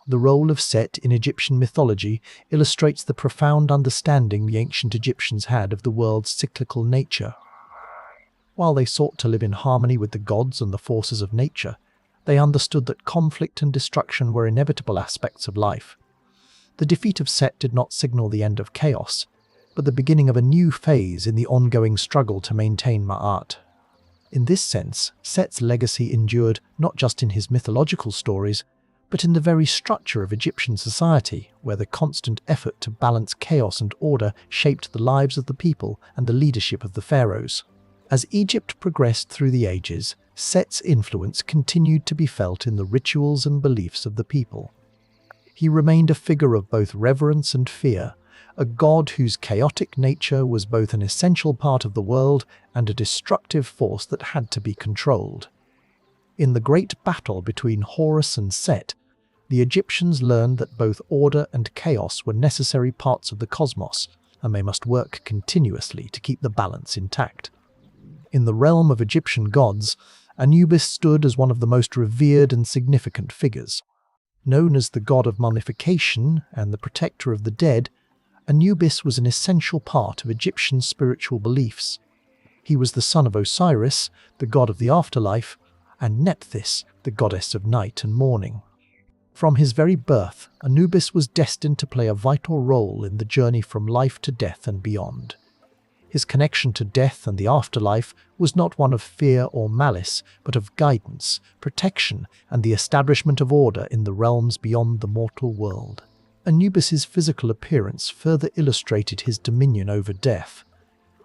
The role of Set in Egyptian mythology illustrates the profound understanding the ancient Egyptians had of the world's cyclical nature. While they sought to live in harmony with the gods and the forces of nature, they understood that conflict and destruction were inevitable aspects of life. The defeat of Set did not signal the end of chaos, but the beginning of a new phase in the ongoing struggle to maintain Ma'at. In this sense, Set's legacy endured not just in his mythological stories, but in the very structure of Egyptian society, where the constant effort to balance chaos and order shaped the lives of the people and the leadership of the pharaohs. As Egypt progressed through the ages, Set's influence continued to be felt in the rituals and beliefs of the people. He remained a figure of both reverence and fear, a god whose chaotic nature was both an essential part of the world and a destructive force that had to be controlled. In the great battle between Horus and Set, the Egyptians learned that both order and chaos were necessary parts of the cosmos, and they must work continuously to keep the balance intact. In the realm of Egyptian gods, Anubis stood as one of the most revered and significant figures. Known as the god of mummification and the protector of the dead, Anubis was an essential part of Egyptian spiritual beliefs. He was the son of Osiris, the god of the afterlife, and Nephthys, the goddess of night and morning. From his very birth, Anubis was destined to play a vital role in the journey from life to death and beyond. His connection to death and the afterlife was not one of fear or malice, but of guidance, protection, and the establishment of order in the realms beyond the mortal world. Anubis's physical appearance further illustrated his dominion over death.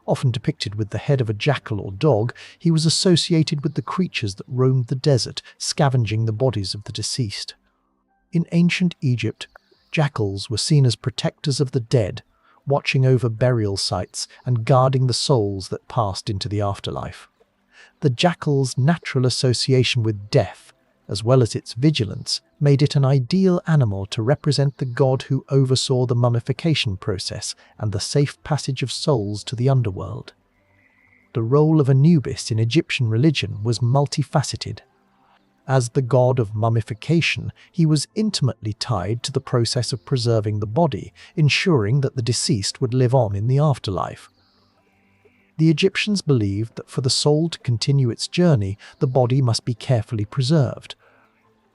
Often depicted with the head of a jackal or dog, he was associated with the creatures that roamed the desert, scavenging the bodies of the deceased. In ancient Egypt, jackals were seen as protectors of the dead, watching over burial sites and guarding the souls that passed into the afterlife. The jackal's natural association with death, as well as its vigilance, made it an ideal animal to represent the god who oversaw the mummification process and the safe passage of souls to the underworld. The role of Anubis in Egyptian religion was multifaceted. As the god of mummification, he was intimately tied to the process of preserving the body, ensuring that the deceased would live on in the afterlife. The Egyptians believed that for the soul to continue its journey, the body must be carefully preserved.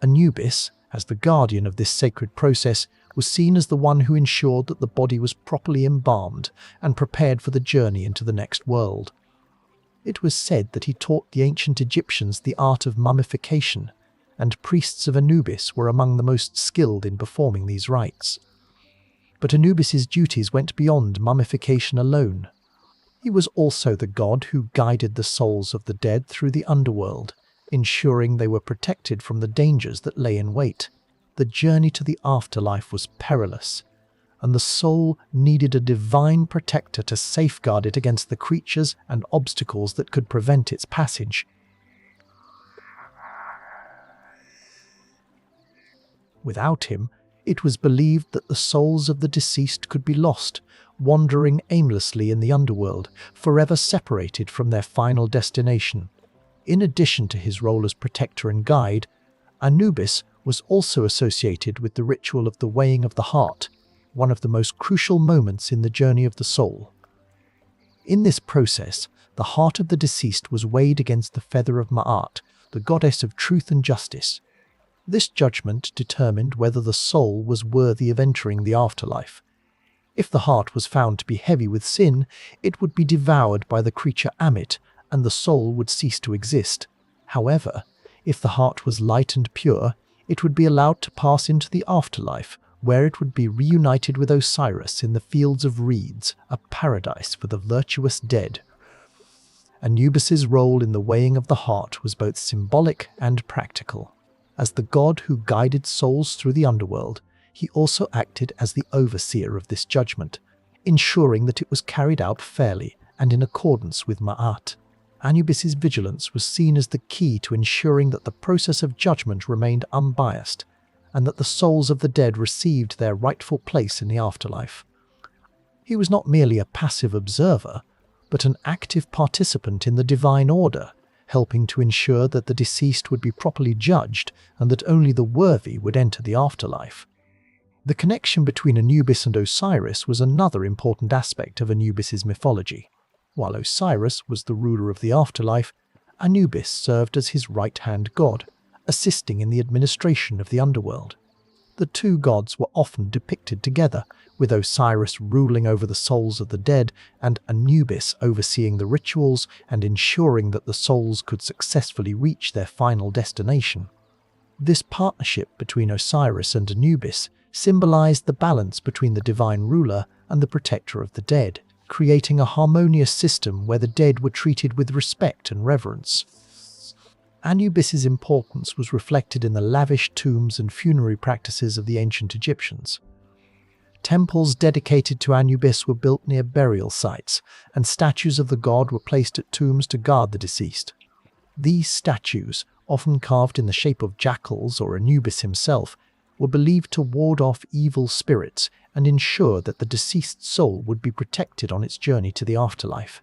Anubis, as the guardian of this sacred process, was seen as the one who ensured that the body was properly embalmed and prepared for the journey into the next world. It was said that he taught the ancient Egyptians the art of mummification, and priests of Anubis were among the most skilled in performing these rites. But Anubis's duties went beyond mummification alone. He was also the god who guided the souls of the dead through the underworld, ensuring they were protected from the dangers that lay in wait. The journey to the afterlife was perilous, and the soul needed a divine protector to safeguard it against the creatures and obstacles that could prevent its passage. Without him, It was believed that the souls of the deceased could be lost, wandering aimlessly in the underworld, forever separated from their final destination. In addition to his role as protector and guide, Anubis was also associated with the ritual of the weighing of the heart, one of the most crucial moments in the journey of the soul. In this process, the heart of the deceased was weighed against the feather of Ma'at, the goddess of truth and justice. This judgment determined whether the soul was worthy of entering the afterlife. If the heart was found to be heavy with sin, it would be devoured by the creature Amit, and the soul would cease to exist. However, if the heart was light and pure, it would be allowed to pass into the afterlife, where it would be reunited with Osiris in the fields of reeds, a paradise for the virtuous dead. Anubis's role in the weighing of the heart was both symbolic and practical. As the god who guided souls through the underworld, he also acted as the overseer of this judgment, ensuring that it was carried out fairly and in accordance with Ma'at. Anubis's vigilance was seen as the key to ensuring that the process of judgment remained unbiased, and that the souls of the dead received their rightful place in the afterlife. He was not merely a passive observer, but an active participant in the divine order, helping to ensure that the deceased would be properly judged and that only the worthy would enter the afterlife. The connection between Anubis and Osiris was another important aspect of Anubis's mythology. While Osiris was the ruler of the afterlife, Anubis served as his right-hand god, assisting in the administration of the underworld. The two gods were often depicted together, with Osiris ruling over the souls of the dead and Anubis overseeing the rituals and ensuring that the souls could successfully reach their final destination. This partnership between Osiris and Anubis symbolized the balance between the divine ruler and the protector of the dead, creating a harmonious system where the dead were treated with respect and reverence. Anubis's importance was reflected in the lavish tombs and funerary practices of the ancient Egyptians. Temples dedicated to Anubis were built near burial sites, and statues of the god were placed at tombs to guard the deceased. These statues, often carved in the shape of jackals or Anubis himself, were believed to ward off evil spirits and ensure that the deceased soul would be protected on its journey to the afterlife.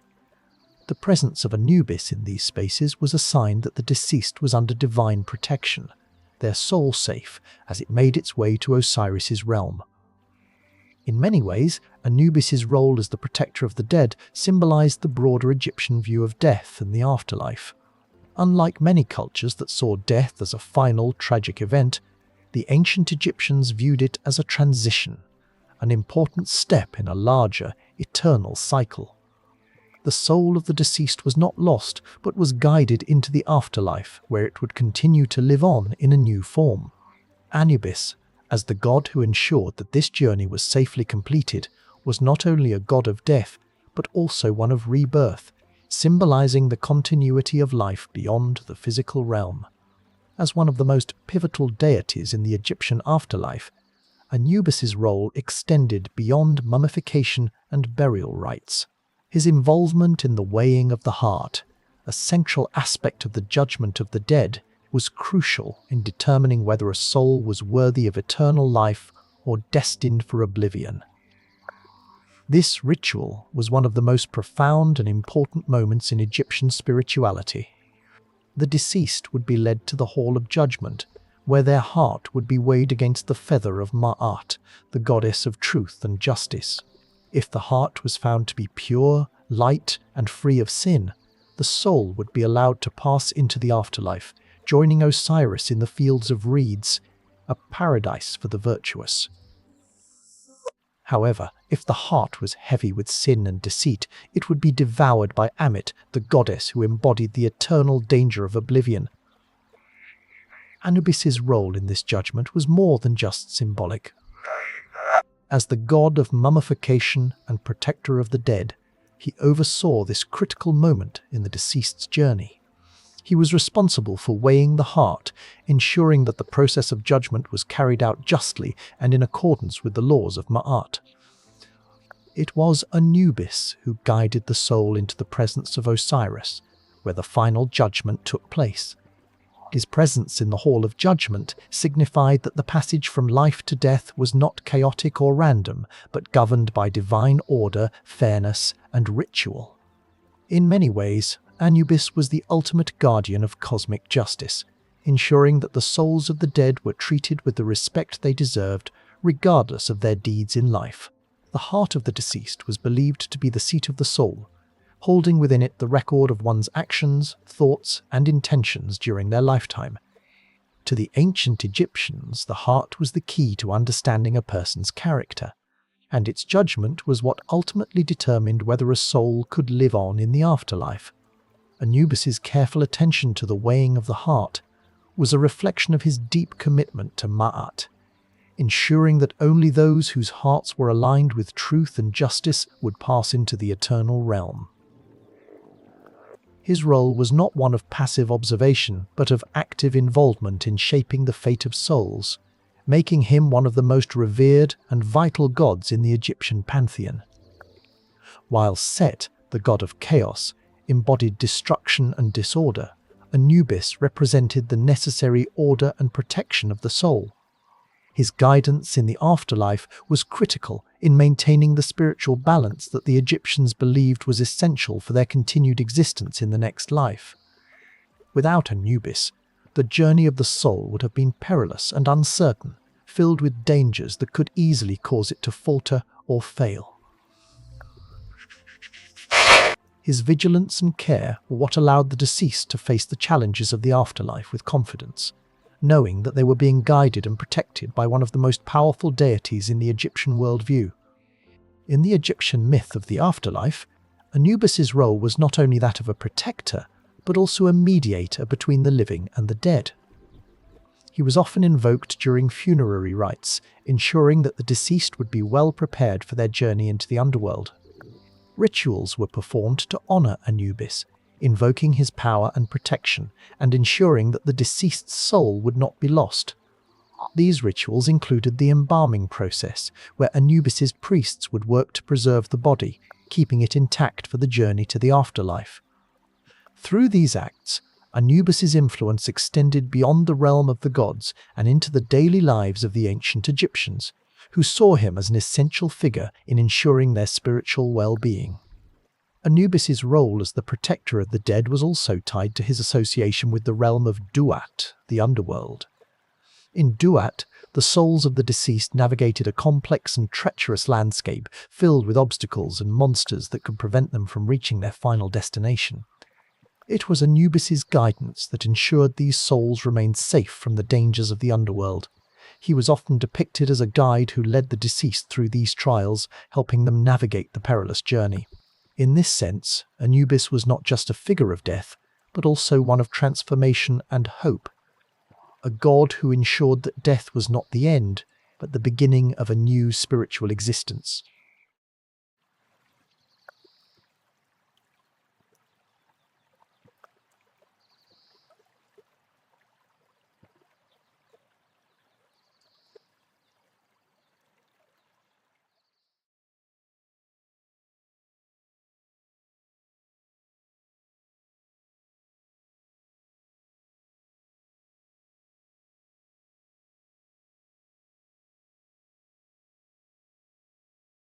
The presence of Anubis in these spaces was a sign that the deceased was under divine protection, their soul safe as it made its way to Osiris's realm. In many ways, Anubis's role as the protector of the dead symbolized the broader Egyptian view of death and the afterlife. Unlike many cultures that saw death as a final, tragic event, the ancient Egyptians viewed it as a transition, an important step in a larger, eternal cycle. The soul of the deceased was not lost, but was guided into the afterlife, where it would continue to live on in a new form. Anubis, as the god who ensured that this journey was safely completed, was not only a god of death, but also one of rebirth, symbolizing the continuity of life beyond the physical realm. As one of the most pivotal deities in the Egyptian afterlife, Anubis's role extended beyond mummification and burial rites. His involvement in the weighing of the heart, a central aspect of the judgment of the dead, was crucial in determining whether a soul was worthy of eternal life or destined for oblivion. This ritual was one of the most profound and important moments in Egyptian spirituality. The deceased would be led to the Hall of Judgment, where their heart would be weighed against the feather of Ma'at, the goddess of truth and justice. If the heart was found to be pure, light, and free of sin, the soul would be allowed to pass into the afterlife, joining Osiris in the fields of reeds, a paradise for the virtuous. However, if the heart was heavy with sin and deceit, it would be devoured by Amit, the goddess who embodied the eternal danger of oblivion. Anubis's role in this judgment was more than just symbolic. As the god of mummification and protector of the dead, he oversaw this critical moment in the deceased's journey. He was responsible for weighing the heart, ensuring that the process of judgment was carried out justly and in accordance with the laws of Ma'at. It was Anubis who guided the soul into the presence of Osiris, where the final judgment took place. His presence in the Hall of Judgment signified that the passage from life to death was not chaotic or random, but governed by divine order, fairness, and ritual. In many ways, Anubis was the ultimate guardian of cosmic justice, ensuring that the souls of the dead were treated with the respect they deserved, regardless of their deeds in life. The heart of the deceased was believed to be the seat of the soul, holding within it the record of one's actions, thoughts, and intentions during their lifetime. To the ancient Egyptians, the heart was the key to understanding a person's character, and its judgment was what ultimately determined whether a soul could live on in the afterlife. Anubis's careful attention to the weighing of the heart was a reflection of his deep commitment to Ma'at, ensuring that only those whose hearts were aligned with truth and justice would pass into the eternal realm. His role was not one of passive observation, but of active involvement in shaping the fate of souls, making him one of the most revered and vital gods in the Egyptian pantheon. While Set, the god of chaos, embodied destruction and disorder, Anubis represented the necessary order and protection of the soul. His guidance in the afterlife was critical in maintaining the spiritual balance that the Egyptians believed was essential for their continued existence in the next life. Without Anubis, the journey of the soul would have been perilous and uncertain, filled with dangers that could easily cause it to falter or fail. His vigilance and care were what allowed the deceased to face the challenges of the afterlife with confidence, knowing that they were being guided and protected by one of the most powerful deities in the Egyptian worldview. In the Egyptian myth of the afterlife, Anubis's role was not only that of a protector, but also a mediator between the living and the dead. He was often invoked during funerary rites, ensuring that the deceased would be well prepared for their journey into the underworld. Rituals were performed to honor Anubis, invoking his power and protection, and ensuring that the deceased's soul would not be lost. These rituals included the embalming process, where Anubis's priests would work to preserve the body, keeping it intact for the journey to the afterlife. Through these acts, Anubis's influence extended beyond the realm of the gods and into the daily lives of the ancient Egyptians, who saw him as an essential figure in ensuring their spiritual well-being. Anubis's role as the protector of the dead was also tied to his association with the realm of Duat, the underworld. In Duat, the souls of the deceased navigated a complex and treacherous landscape filled with obstacles and monsters that could prevent them from reaching their final destination. It was Anubis's guidance that ensured these souls remained safe from the dangers of the underworld. He was often depicted as a guide who led the deceased through these trials, helping them navigate the perilous journey. In this sense, Anubis was not just a figure of death, but also one of transformation and hope. A god who ensured that death was not the end, but the beginning of a new spiritual existence.